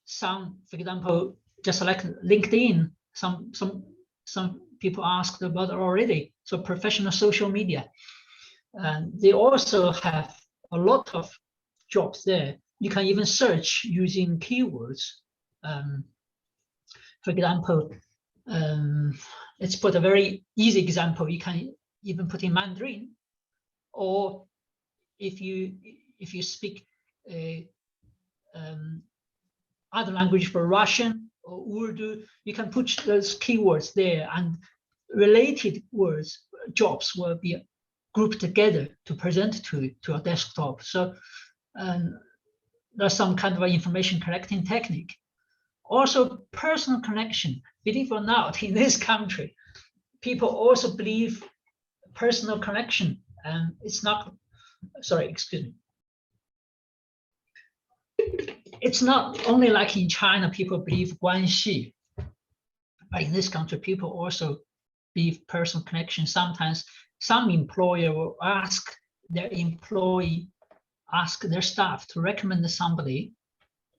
Some, for example, just like LinkedIn, some people asked about already. So professional social media, and they also have a lot of jobs there. You can even search using keywords. For example, let's put a very easy example. You can even put in Mandarin, or if you speak other language for Russian or Urdu, you can put those keywords there, and related words, jobs will be grouped together to present to your desktop. So there's some kind of information collecting technique. Also, personal connection. Believe it or not, in this country, people also believe personal connection, and it's not. Sorry, excuse me. It's not only like in China, people believe 关系, but in this country, people also believe personal connection. Sometimes some employer will ask their employee, ask their staff to recommend somebody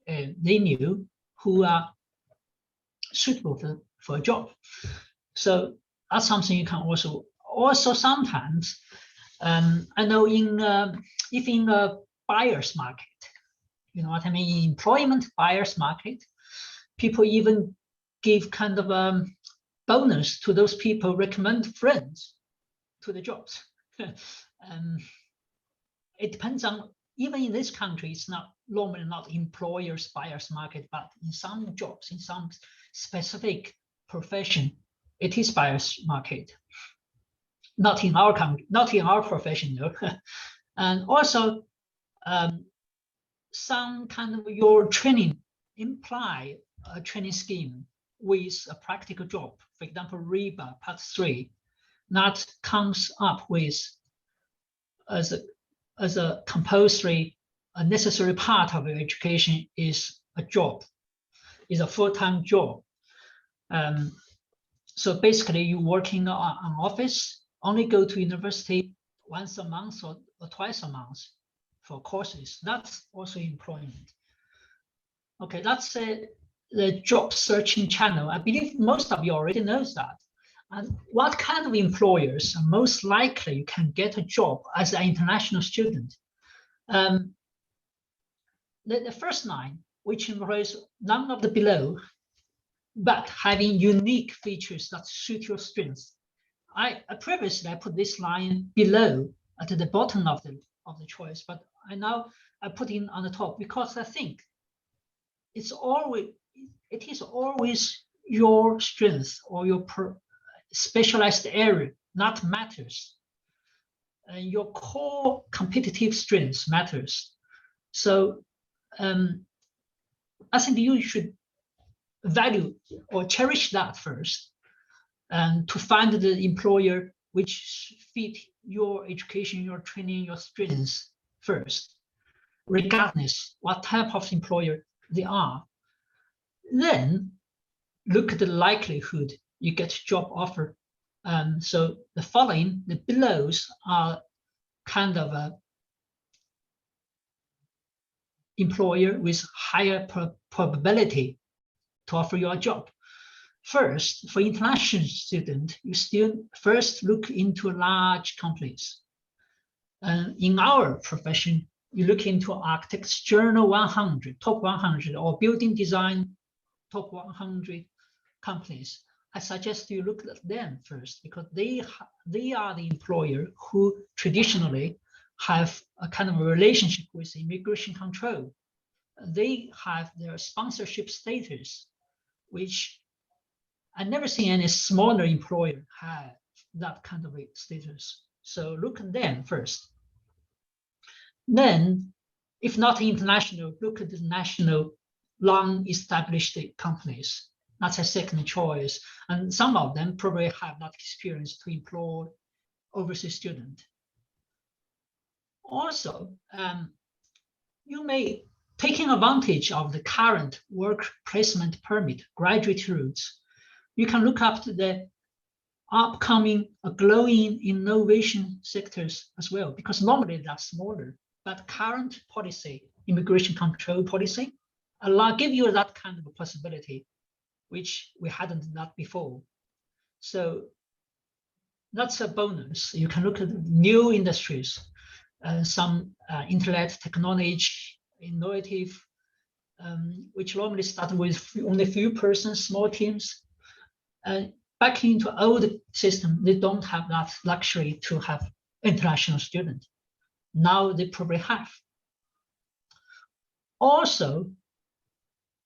they knew who are suitable for a job. So that's something you can also sometimes, I know if in a buyer's market, you know what I mean, employment buyer's market, people even give kind of a bonus to those people, recommend friends to the jobs. It depends on, even in this country, it's not normally not employers buyer's market, but in some jobs, in some specific profession, it is buyer's market. Not in our country, not in our profession, though. And also, some kind of your training imply a training scheme with a practical job. For example, REBA Part 3, that comes up with as a compulsory, a necessary part of your education is a job, is a full-time job. So basically, you work in an office, only go to university once a month or twice a month for courses. That's also employment. Okay, that's the job searching channel. I believe most of you already knows that. And what kind of employers are most likely you can get a job as an international student? The first 9, which employs none of the below, but having unique features that suit your strengths. I previously put this line below at the bottom of the choice, but I put it on the top because I think it is always your strength or your specialized area that matters. And your core competitive strengths matters. So I think you should value or cherish that first, and to find the employer which fit your education, your training, your strengths first, regardless what type of employer they are. Then look at the likelihood you get job offer. So the following, the belows are kind of a employer with higher probability to offer you a job. First, for international student, you still first look into large companies. In our profession, you look into Architects Journal 100, top 100, or building design top 100 companies. I suggest you look at them first because they are the employer who traditionally have a kind of a relationship with immigration control. They have their sponsorship status, which I never seen any smaller employer have that kind of a status. So look at them first. Then, if not international, look at the national long-established companies. That's a second choice. And some of them probably have that experience to employ overseas student. Also, you may, taking advantage of the current work placement permit graduate routes, you can look up to the upcoming glowing innovation sectors as well, because normally they're smaller, but current policy, immigration control policy, give you that kind of a possibility, which we hadn't done that before. So that's a bonus. You can look at new industries, some internet technology, innovative, which normally start with only a few persons, small teams. Back into old system, they don't have that luxury to have international students. Now they probably have. Also,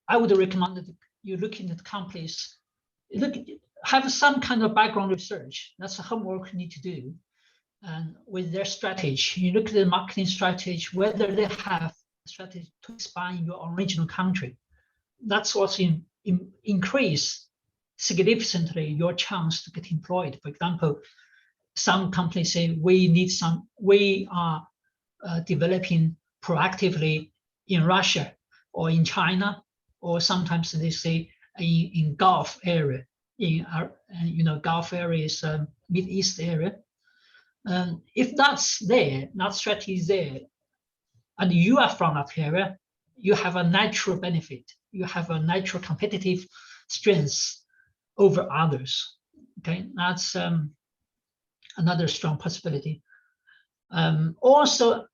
I would recommend that you look into the companies, have some kind of background research. That's the homework you need to do. And with their strategy, you look at the marketing strategy, whether they have a strategy to expand in your original country. That's also increase significantly your chance to get employed. For example, some companies say we are developing proactively in Russia or in China, or sometimes they say in Gulf area. Gulf area is a Mid East area. If that's there, that strategy is there, and you are from that area, you have a natural benefit. You have a natural competitive strength over others. Okay, that's another strong possibility. Also,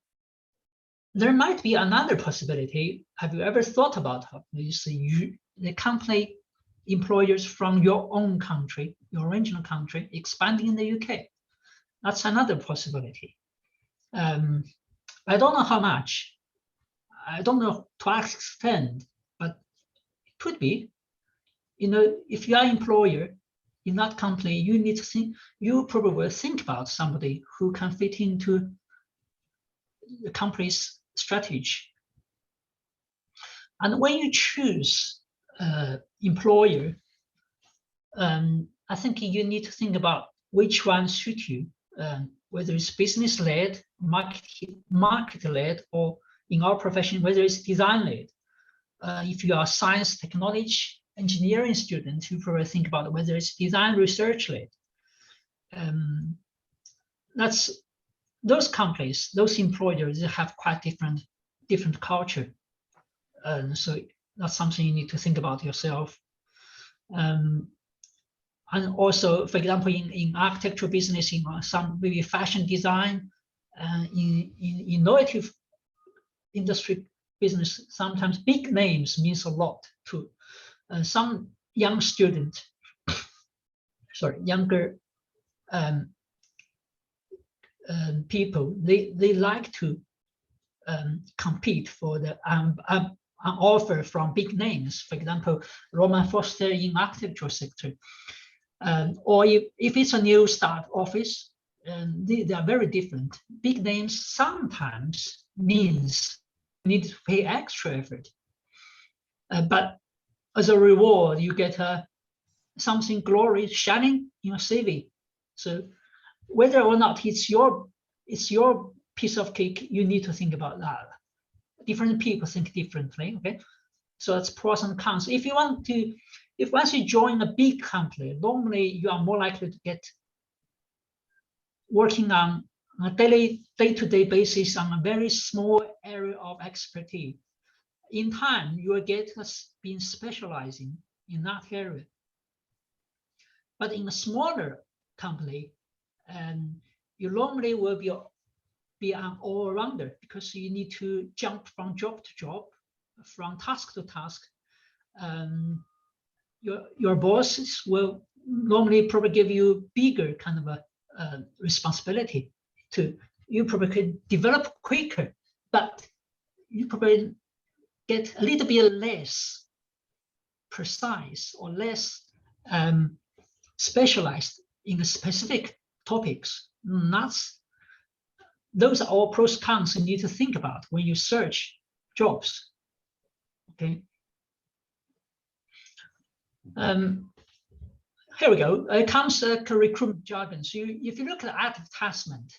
there might be another possibility. Have you ever thought about the company employers from your own country, your original country, expanding in the UK? That's another possibility. I don't know how much. I don't know to what extent, but it could be. If you are an employer in that company, you need to think. You probably will think about somebody who can fit into the company's strategy. And when you choose employer, I think you need to think about which one suits you, whether it's business-led market-led, or in our profession, whether it's design-led. If you are science, technology, engineering student, you probably think about whether it's design research-led. That's those companies, those employers, they have quite different culture. So that's something you need to think about yourself. And also, for example, in architectural business, in some maybe fashion design, in innovative industry business, sometimes big names means a lot to some young student, younger people. They like to compete for the an offer from big names. For example, Roman Foster in architectural sector. Or if it's a new start office, they are very different. Big names sometimes means you need to pay extra effort, but as a reward, you get something glorious shining in your CV. So whether or not it's your piece of cake, you need to think about that. Different people think differently. Okay, so that's pros and cons. If once you join a big company, normally you are more likely to get working on a day-to-day basis on a very small area of expertise. In time, you will get being specializing in that area. But in a smaller company, you normally will be an all-rounder, because you need to jump from job to job, from task to task. Your bosses will normally probably give you bigger kind of a responsibility. You probably could develop quicker, but you probably get a little bit less precise or less specialized in the specific topics. Those are all pros and cons you need to think about when you search jobs. Okay. Here we go. It comes to recruitment jargon. So if you look at advertisement,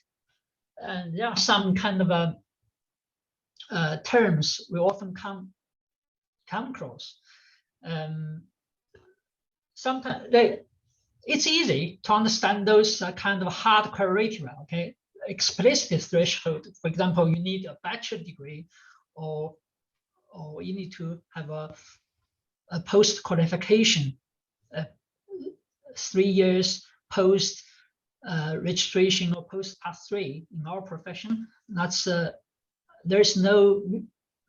there are some kind of terms we often come across. Sometimes it's easy to understand those kind of hard criteria. Okay, explicit threshold. For example, you need a bachelor degree, or you need to have a post qualification, 3 years post registration or post pass 3 in our profession. That's there's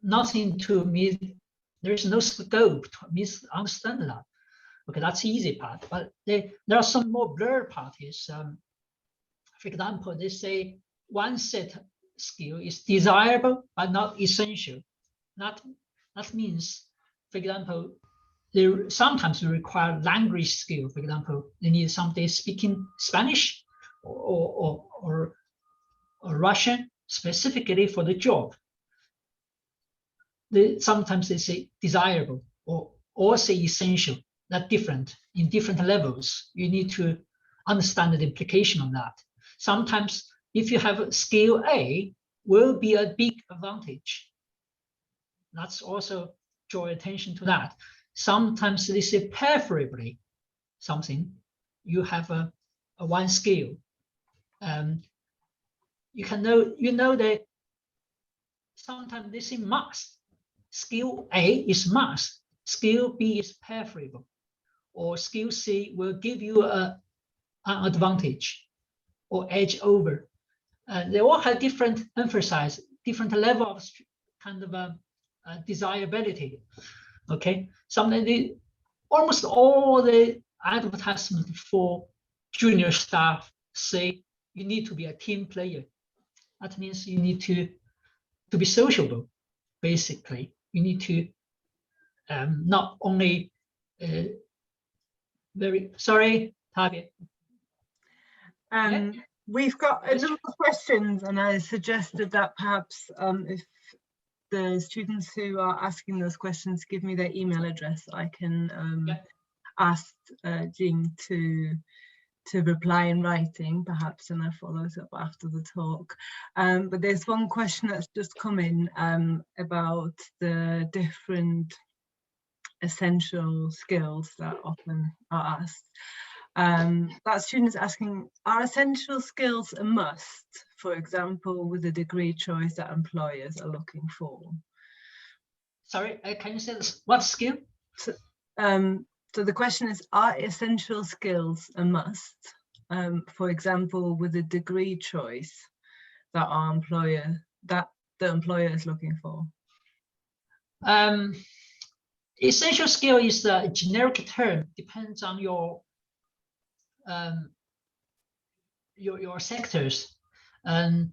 nothing to me. There's no scope to misunderstand that. Okay, that's the easy part. But there are some more blurred parties. For example, they say one set skill is desirable but not essential. That means, for example, sometimes they require language skill. For example, they need somebody speaking Spanish or Russian specifically for the job. Sometimes they say desirable or say essential. That's different in different levels. You need to understand the implication of that. Sometimes if you have skill A, will be a big advantage. That's also draw attention to that. Sometimes they say preferably something. You have a one skill. You know that sometimes they say must. Skill A is must. Skill B is preferable, or skill C will give you an advantage or edge over. They all have different emphasis, different level of kind of desirability. Okay, sometimes almost all the advertisement for junior staff say you need to be a team player. That means you need to be sociable. Basically, you need to not only very sorry, Tavi. We've got a number of questions, and I suggested that perhaps if the students who are asking those questions give me their email address, I can ask Jing to to reply in writing, perhaps, and I follows up after the talk. But there's one question that's just come in about the different essential skills that often are asked. That student is asking, are essential skills a must, for example, with the degree choice that employers are looking for? Sorry, can you say this? What skill? So the question is, are essential skills a must, for example, with a degree choice that the employer is looking for? Essential skill is a generic term, depends on your sectors. And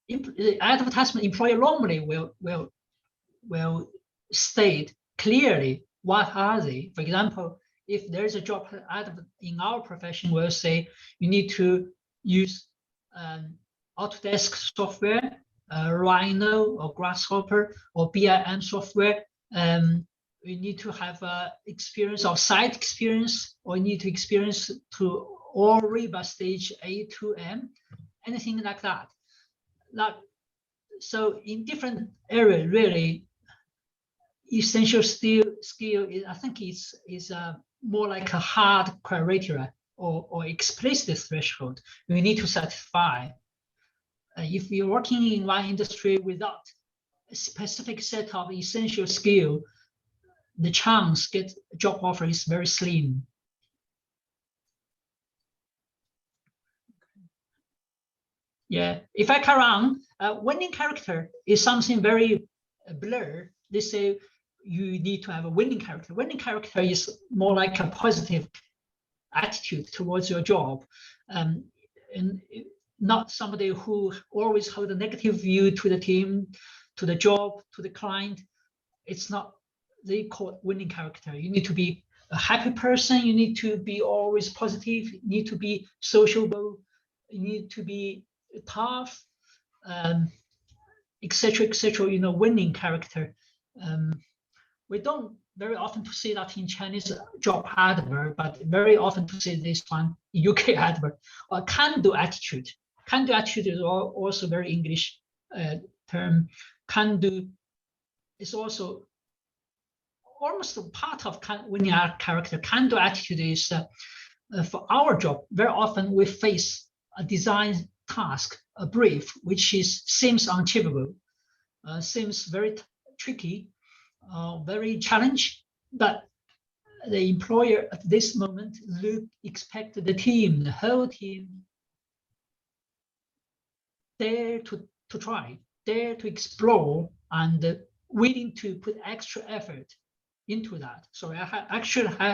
the advertisement employer normally will state clearly what are they. For example, if there's a job advert in our profession, we'll say you need to use Autodesk software, Rhino or Grasshopper or BIM software. You need to have experience of site experience, or you need to experience to all RIBA stage A to M, anything like that. So in different areas, really, essential skill is, I think, is more like a hard criteria or explicit threshold we need to satisfy. If you're working in one industry without a specific set of essential skill, the chance to get a job offer is very slim. Yeah, if I carry on, winning character is something very blurred. They say you need to have a winning character. Winning character is more like a positive attitude towards your job, and not somebody who always hold a negative view to the team, to the job, to the client. It's not, they call it winning character. You need to be a happy person. You need to be always positive. You need to be sociable. You need to be tough, etc., etc. Winning character. We don't very often to see that in Chinese job advert, but very often to see this one in UK advert. Or can-do attitude. Can-do attitude is also very English term. Can-do is also almost a part of winning character. Can-do attitude is for our job. Very often we face a design task, a brief, which seems unachievable, seems very tricky, very challenging, but the employer at this moment expect the team, the whole team, dare to try, dare to explore, and willing to put extra effort into that. Sorry, I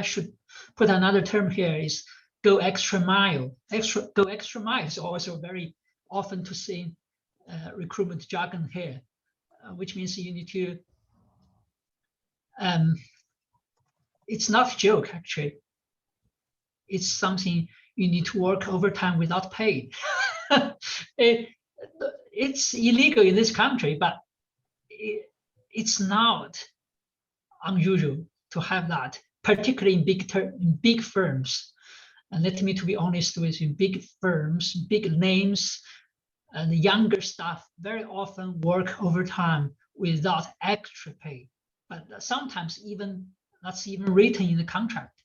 should put another term here, is go extra mile. Go extra mile is also very often to see recruitment jargon here, which means you need to, it's not a joke actually. It's something you need to work overtime without pay. It's illegal in this country, but it's not unusual to have that, particularly in big firms. And let me to be honest with you, big firms, big names, and the younger staff very often work overtime without extra pay. But sometimes that's even written in the contract.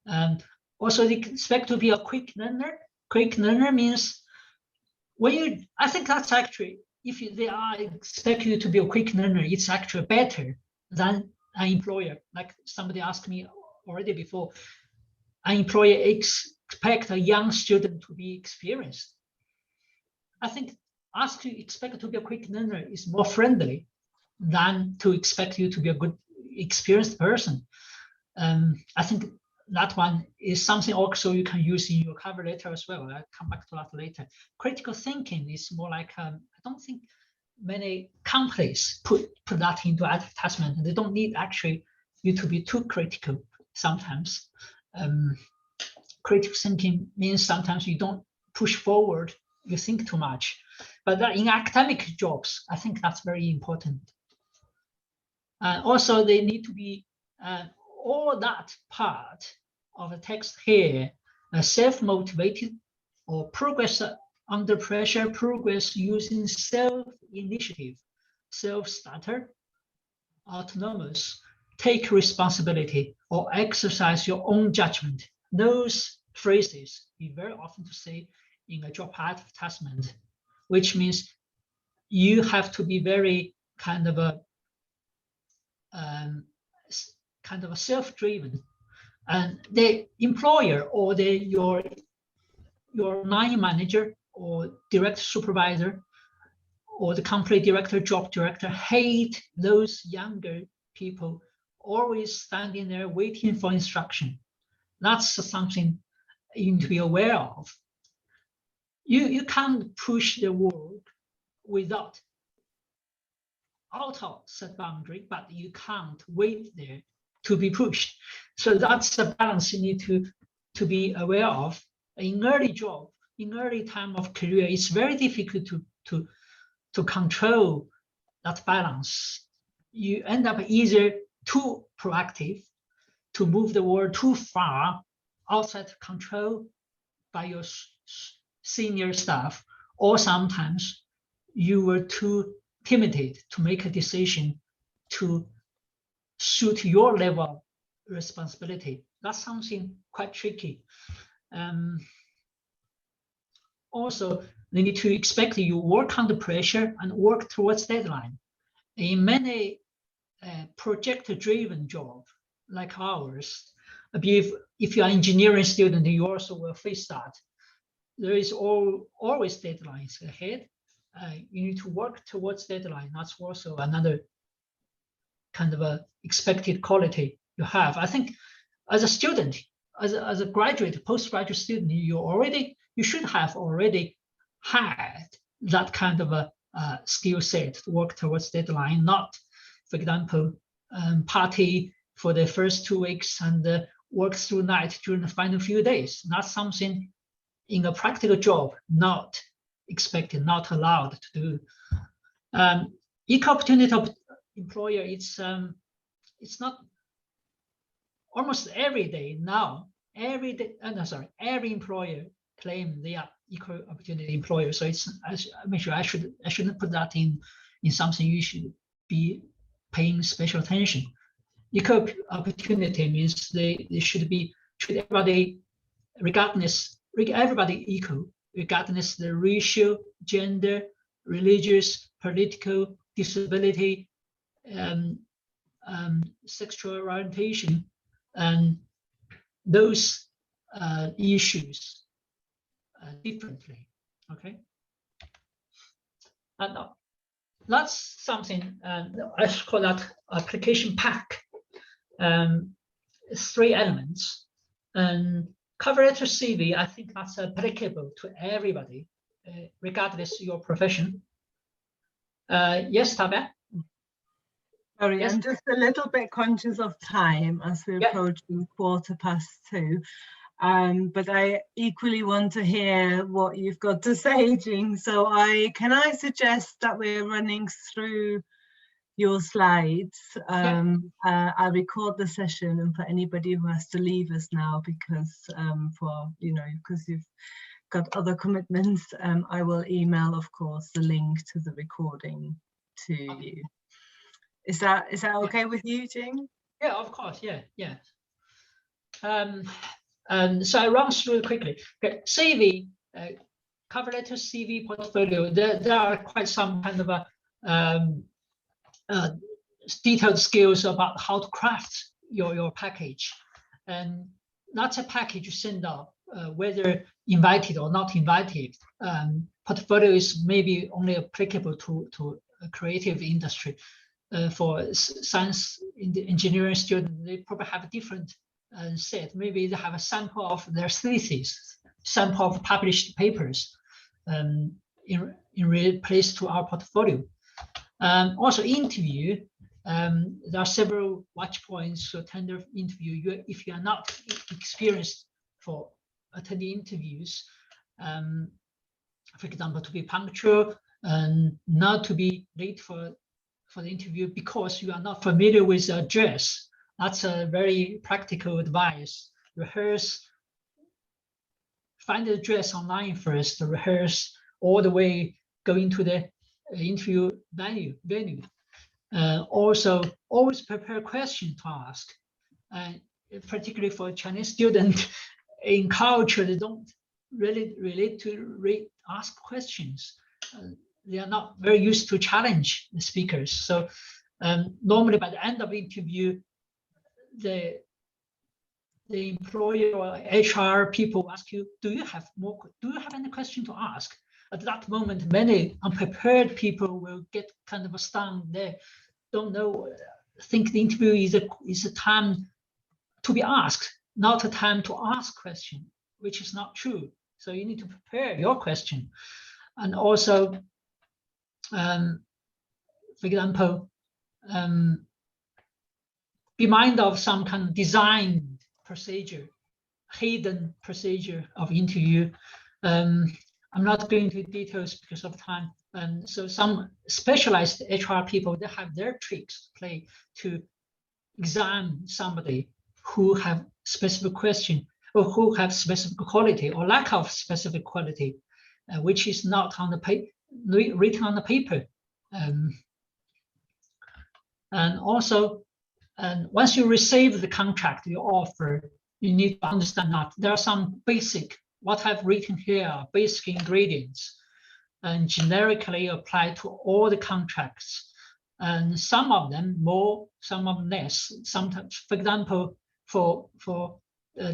And also they expect to be a quick learner. Quick learner means I think that's actually, if they are expect you to be a quick learner, it's actually better than an employer. Like somebody asked me already before, an employer expect a young student to be experienced. I think expect to be a quick learner is more friendly than to expect you to be a good experienced person. I think that one is something also you can use in your cover letter as well. I'll come back to that later. Critical thinking is more like, I don't think many companies put that into advertisement. They don't need actually you to be too critical sometimes. Critical thinking means sometimes you don't push forward, you think too much. But in academic jobs, I think that's very important. Also, they need to be all that part of the text here, self-motivated or progress under pressure, progress using self-initiative, self-starter, autonomous, take responsibility, or exercise your own judgment. Those phrases we very often to say in a job advertisement, which means you have to be very kind of a self-driven, and the employer or your line manager or direct supervisor or the company director, job director hate those younger people always standing there waiting for instruction. That's something you need to be aware of. You can't push the work without out of set boundary, but you can't wait there to be pushed. So that's the balance you need to be aware of. In early job, in early time of career, it's very difficult to control that balance. You end up either too proactive, to move the work too far outside control by your senior staff, or sometimes you were too timid to make a decision to suit your level of responsibility. That's something quite tricky. Also, they need to expect you work under pressure and work towards deadline. In many project-driven jobs like ours, I believe if you're an engineering student, you also will face that. There is always deadlines ahead. You need to work towards deadline. That's also another kind of a expected quality you have. I think as a student, as a graduate, postgraduate student, you should have already had that kind of a skill set to work towards deadline, not, for example, party for the first 2 weeks and work through night during the final few days. That's something in a practical job not expected, not allowed to do. Equal opportunity of employer, it's not almost every day now. Every employer claim they are equal opportunity employer. So it's I shouldn't put that in something you should be paying special attention. Equal opportunity means they should treat everybody everybody equal, regardless the racial, gender, religious, political, disability, sexual orientation, and those issues differently. Okay, and that's something I call that application pack. 3 elements, and cover letter CV. I think that's applicable to everybody, regardless of your profession. Yes, Tabea? Sorry, Yes. I'm just a little bit conscious of time as we're approaching 2:15. But I equally want to hear what you've got to say, Jing. So can I suggest that we're running through your slides? I'll record the session, and for anybody who has to leave us now because because you've got other commitments, I will email, of course, the link to the recording to you. Is that okay with you, Jing? Yeah, of course. Yeah. So I run through quickly. Okay, CV, cover letter, CV, portfolio. There are quite some kind of detailed skills about how to craft your package, and that's a package you send out, whether invited or not invited. Portfolio is maybe only applicable to a creative industry. For science engineering students, they probably have a different set. Maybe they have a sample of their thesis, sample of published papers in place to our portfolio. Also interview, there are several watch points to attend the interview. If you are not experienced for attending interviews, for example, to be punctual and not to be late for the interview because you are not familiar with the address That's a very practical advice. Rehearse, find the dress online first, rehearse all the way going to the interview venue. Also, always prepare questions to ask. Particularly for Chinese students in culture, they don't really relate to ask questions. They are not very used to challenge the speakers. So normally by the end of the interview, the employer or HR people ask you, do you have any question to ask? At that moment, many unprepared people will get kind of stunned. They don't know, think the interview is a time to be asked, not a time to ask question, which is not true. So you need to prepare your question. And also, for example, be mindful of some kind of design procedure, hidden procedure of interview. I'm not going into details because of time. So some specialized HR people, they have their tricks to play to examine somebody who have specific question or who have specific quality or lack of specific quality, which is not on the written on the paper. And also, once you receive the contract, your offer, you need to understand that there are some basic, what I've written here, basic ingredients, and generically apply to all the contracts. And some of them more, some of them less. Sometimes, for example, for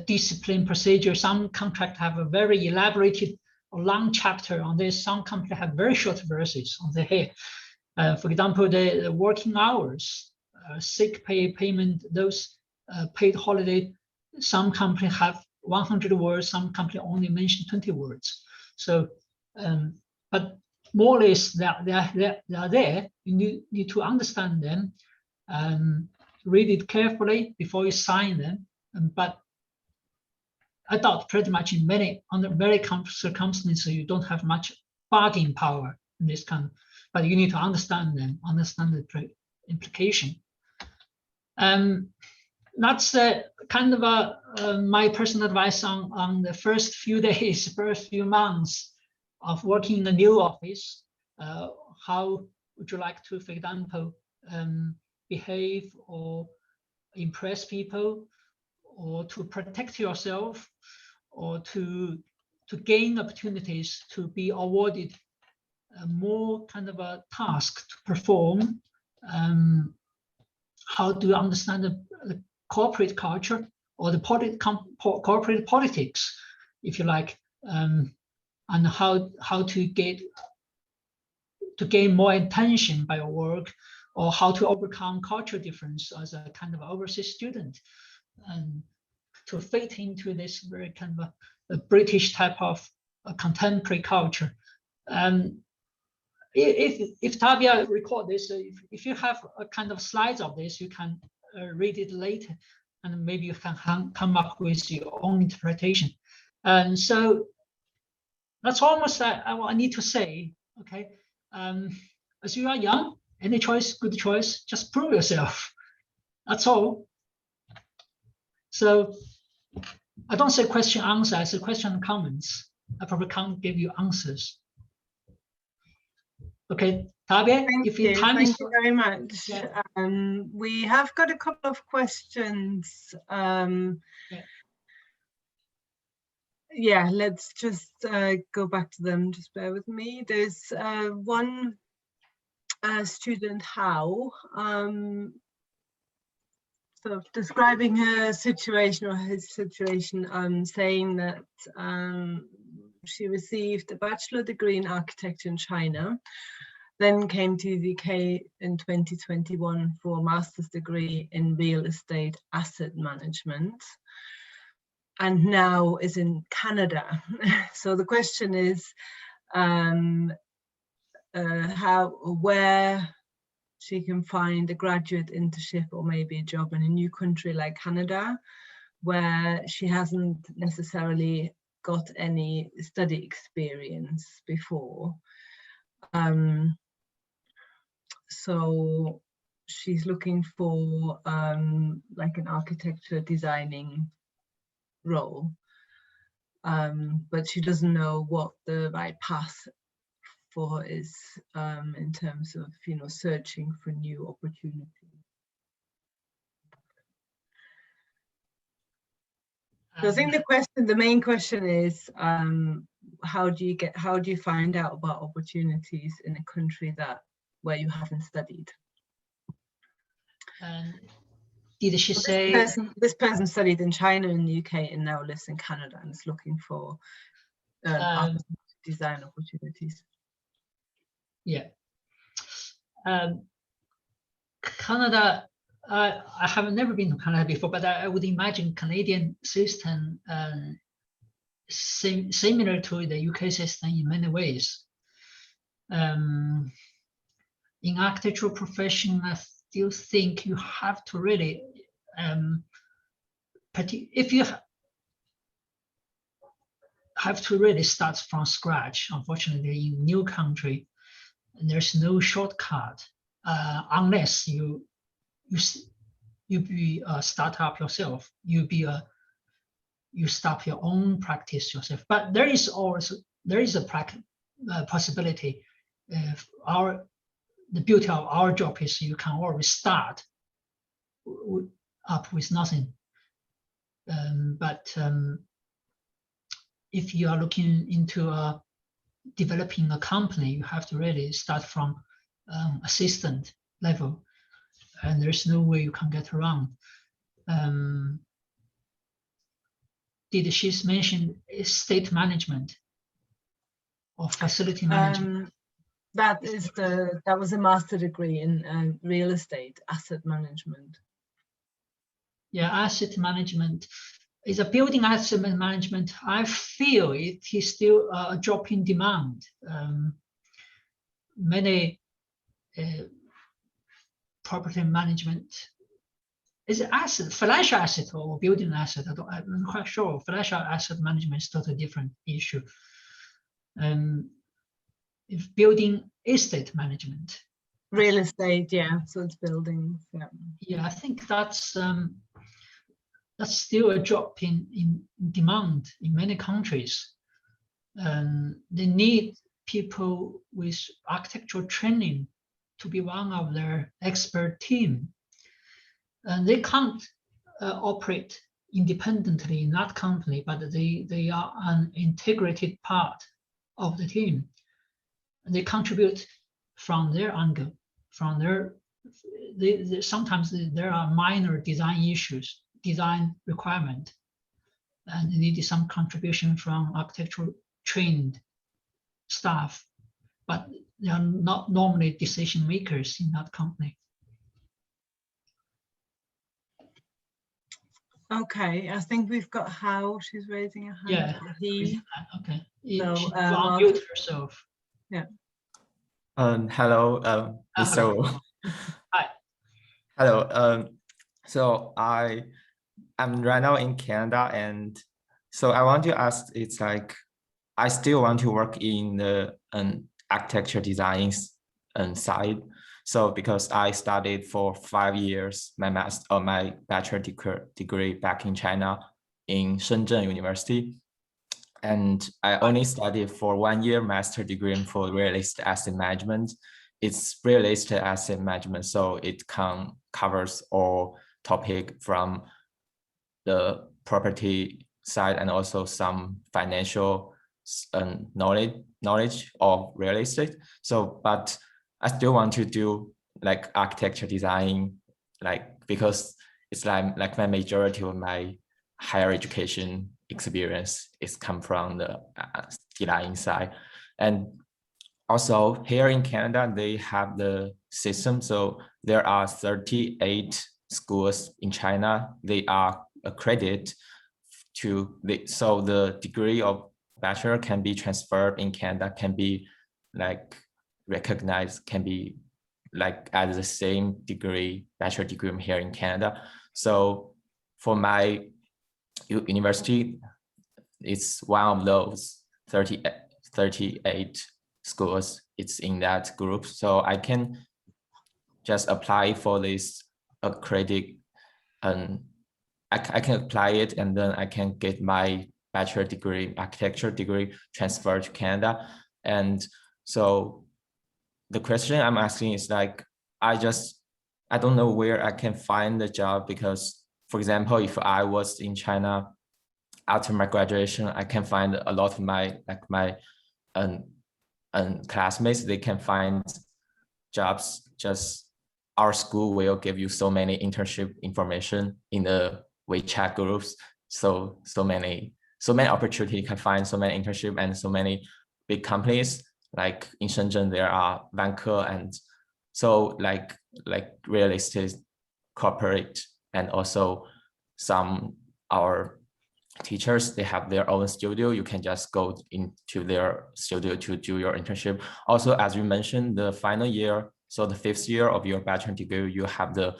discipline procedure, some contracts have a very elaborated or long chapter on this. Some contracts have very short verses on the here. For example, the working hours, sick pay payment, those paid holiday, some companies have 100 words, some companies only mention 20 words. So, but more or less they are there. You need to understand them, read it carefully before you sign them. But I doubt pretty much under very circumstances, you don't have much bargaining power in this kind. But you need to understand them, understand the implication. That's kind of my personal advice on the first few days, first few months of working in a new office. How would you like to, for example, behave or impress people, or to protect yourself, or to gain opportunities to be awarded more kind of a task to perform? How do you understand the corporate culture or the corporate politics, if you like, and how to gain more attention by your work, or how to overcome cultural difference as a kind of overseas student, and to fit into this very kind of a British type of contemporary culture. If Tavia record this, if you have a kind of slides of this, you can read it later, and maybe you can come up with your own interpretation. And so that's almost I need to say. Okay, as you are young, any choice, good choice, just prove yourself. That's all. So I don't say question answer, I say question and comments. I probably can't give you answers. Okay, Tabia, if your time is... Thank you very much. Yeah. We have got a couple of questions. Yeah, let's just go back to them. Just bear with me. There's one student, How, sort of describing her situation or his situation, saying that she received a bachelor degree in architecture in China, then came to the UK in 2021 for a master's degree in real estate asset management, and now is in Canada. So the question is where she can find a graduate internship or maybe a job in a new country like Canada, where she hasn't necessarily got any study experience before. So she's looking for like an architecture designing role, but she doesn't know what the right path for her is in terms of, you know, searching for new opportunities. So I think the main question is, how do you find out about opportunities in a country where you haven't studied? Did she say this person studied in China and the UK and now lives in Canada and is looking for design opportunities? Yeah. Canada, I have never been to Canada before, but I would imagine Canadian system similar to the UK system in many ways. In architectural profession, I still think you have to really, if you have to really start from scratch, unfortunately, in new country, there's no shortcut unless you be a startup yourself. You start your own practice yourself. But there is a possibility. The beauty of our job is you can always start up with nothing. But if you are looking into developing a company, you have to really start from assistant level, and there's no way you can get around. Did she mention estate management or facility management? That was a master degree in real estate asset management. Yeah, asset management is a building asset management. I feel it is still a drop in demand. Many property management is asset, financial asset or building asset. I'm not quite sure. Financial asset management is totally different issue. If building estate management, real estate, yeah, so it's buildings. Yeah, I think that's still a drop in demand in many countries. They need people with architectural training to be one of their expert team. And they can't operate independently in that company, but they are an integrated part of the team. And they contribute from their angle, from their, sometimes there are minor design issues, design requirement, and they need some contribution from architectural trained staff, but they are not normally decision makers in that company. Okay, I think we've got Hao. She's raising a hand. Yeah. He. Okay. So, she unmute herself. Yeah. Hello, Mr. Wu. Hi. Hello. So I'm right now in Canada, and so I want to ask. It's like I still want to work in the architecture design side. So because I studied for 5 years my bachelor degree back in China in Shenzhen University, and I only studied for 1 year master degree for real estate asset management. It's real estate asset management, so it covers all topic from the property side and also some financial knowledge of real estate. So, but I still want to do like architecture design, like because it's like my majority of my higher education experience is come from the design side. And also here in Canada, they have the system. So there are 38 schools in China. They are accredited to so the degree of bachelor can be transferred in Canada, can be like recognized, can be like at the same degree, bachelor degree here in Canada. So for my university, it's one of those 38 schools. It's in that group. So I can just apply for this credit, and I can apply it, and then I can get my bachelor degree, architecture degree, transferred to Canada. And so the question I'm asking is like, I don't know where I can find the job, because, for example, if I was in China after my graduation, I can find a lot of my classmates, they can find jobs. Just our school will give you so many internship information in the WeChat groups. So many opportunity, you can find so many internship, and so many big companies like in Shenzhen there are Vanke, and so like real estate corporate, and also some our teachers, they have their own studio. You can just go into their studio to do your internship. Also, as you mentioned, the final year, so the 5th year of your bachelor degree, you have the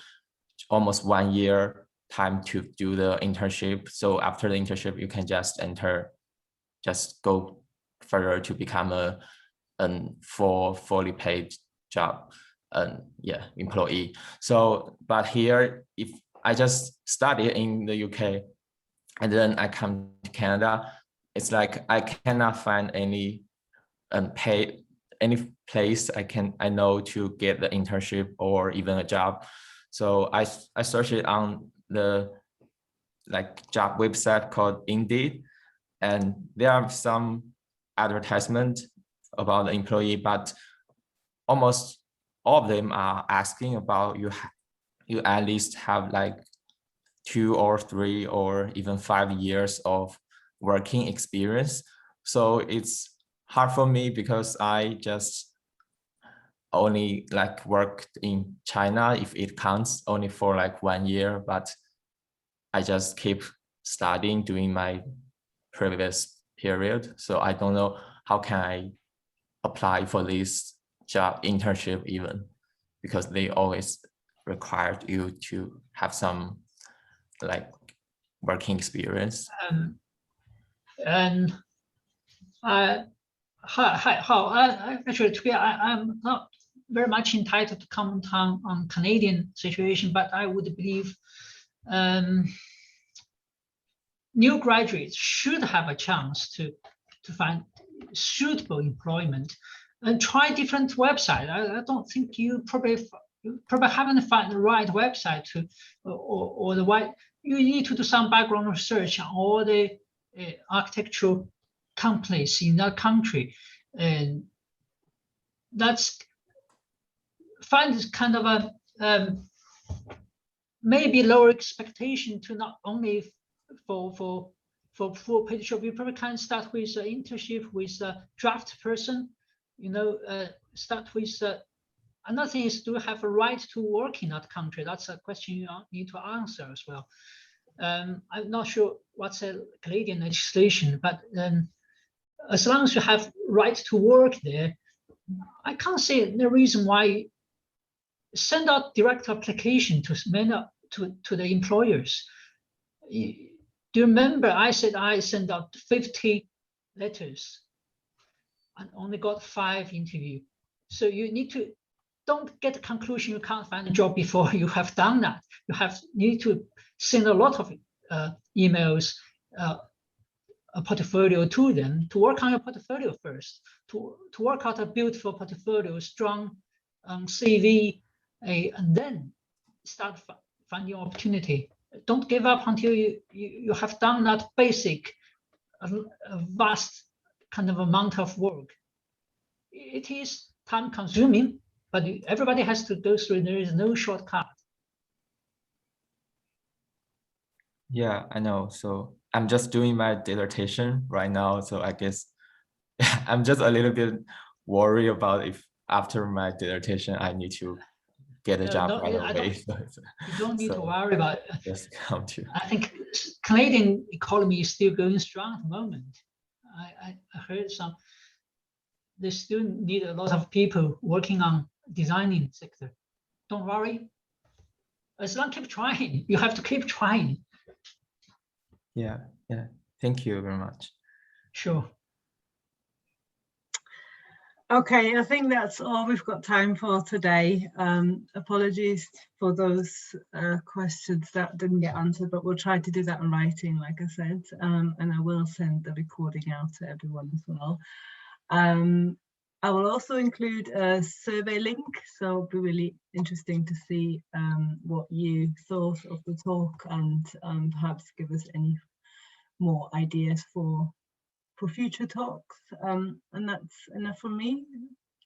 almost 1 year time to do the internship. So after the internship, you can just go further to become a fully paid job, employee. So, but here, if I just study in the UK and then I come to Canada, it's like I cannot find any place I know to get the internship or even a job. So I searched it on the job website called Indeed, and there are some advertisements about the employee, but almost all of them are asking about you at least have like 2 or 3 or even 5 years of working experience. So it's hard for me because I just only worked in China, if it counts, only for 1 year, but I just keep studying during my previous period. So I don't know how can I apply for this job internship even, because they always required you to have some working experience. And actually, to be, I'm not very much entitled to comment on Canadian situation, but I would believe new graduates should have a chance to find suitable employment and try different websites. I don't think you probably haven't found the right website to, or the right. You need to do some background research on all the architectural companies in that country, and that's find kind of a maybe lower expectation to not only for full paid job. You probably can start with an internship with a draft person, start with another thing is, do you have a right to work in that country? That's a question you need to answer as well. I'm not sure what's the Canadian legislation, but as long as you have right to work there, I can't see no reason why send out direct application to the employers. Do you remember I said I sent out 50 letters and only got 5 interviews? So you need to, don't get the conclusion you can't find a job before you have done that. You need to send a lot of emails, a portfolio to them, to work on your portfolio first, to work out a beautiful portfolio, strong CV, and then start finding opportunity. Don't give up until you have done that basic, vast kind of amount of work. It is time consuming, but everybody has to go through. There is no shortcut. Yeah, I know. So I'm just doing my dissertation right now. So I guess I'm just a little bit worried about if after my dissertation I need to get a job right away. You don't need to worry about it. Just come to. I think Canadian economy is still going strong at the moment. I heard they still need a lot of people working on designing sector. Don't worry. As long as keep trying, you have to keep trying. Yeah. Thank you very much. Sure. Okay, I think that's all we've got time for today. Apologies for those questions that didn't get answered, but we'll try to do that in writing, like I said, and I will send the recording out to everyone as well. I will also include a survey link, so it'll be really interesting to see what you thought of the talk, and perhaps give us any more ideas for future talks. And that's enough from me.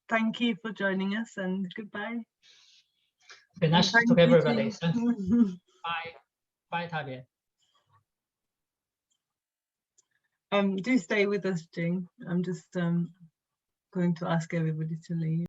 Thank you for joining us, and goodbye. Okay, nice to talk to everybody. Thank you. Bye. Bye, Tabia. Do stay with us, Jing. I'm just going to ask everybody to leave.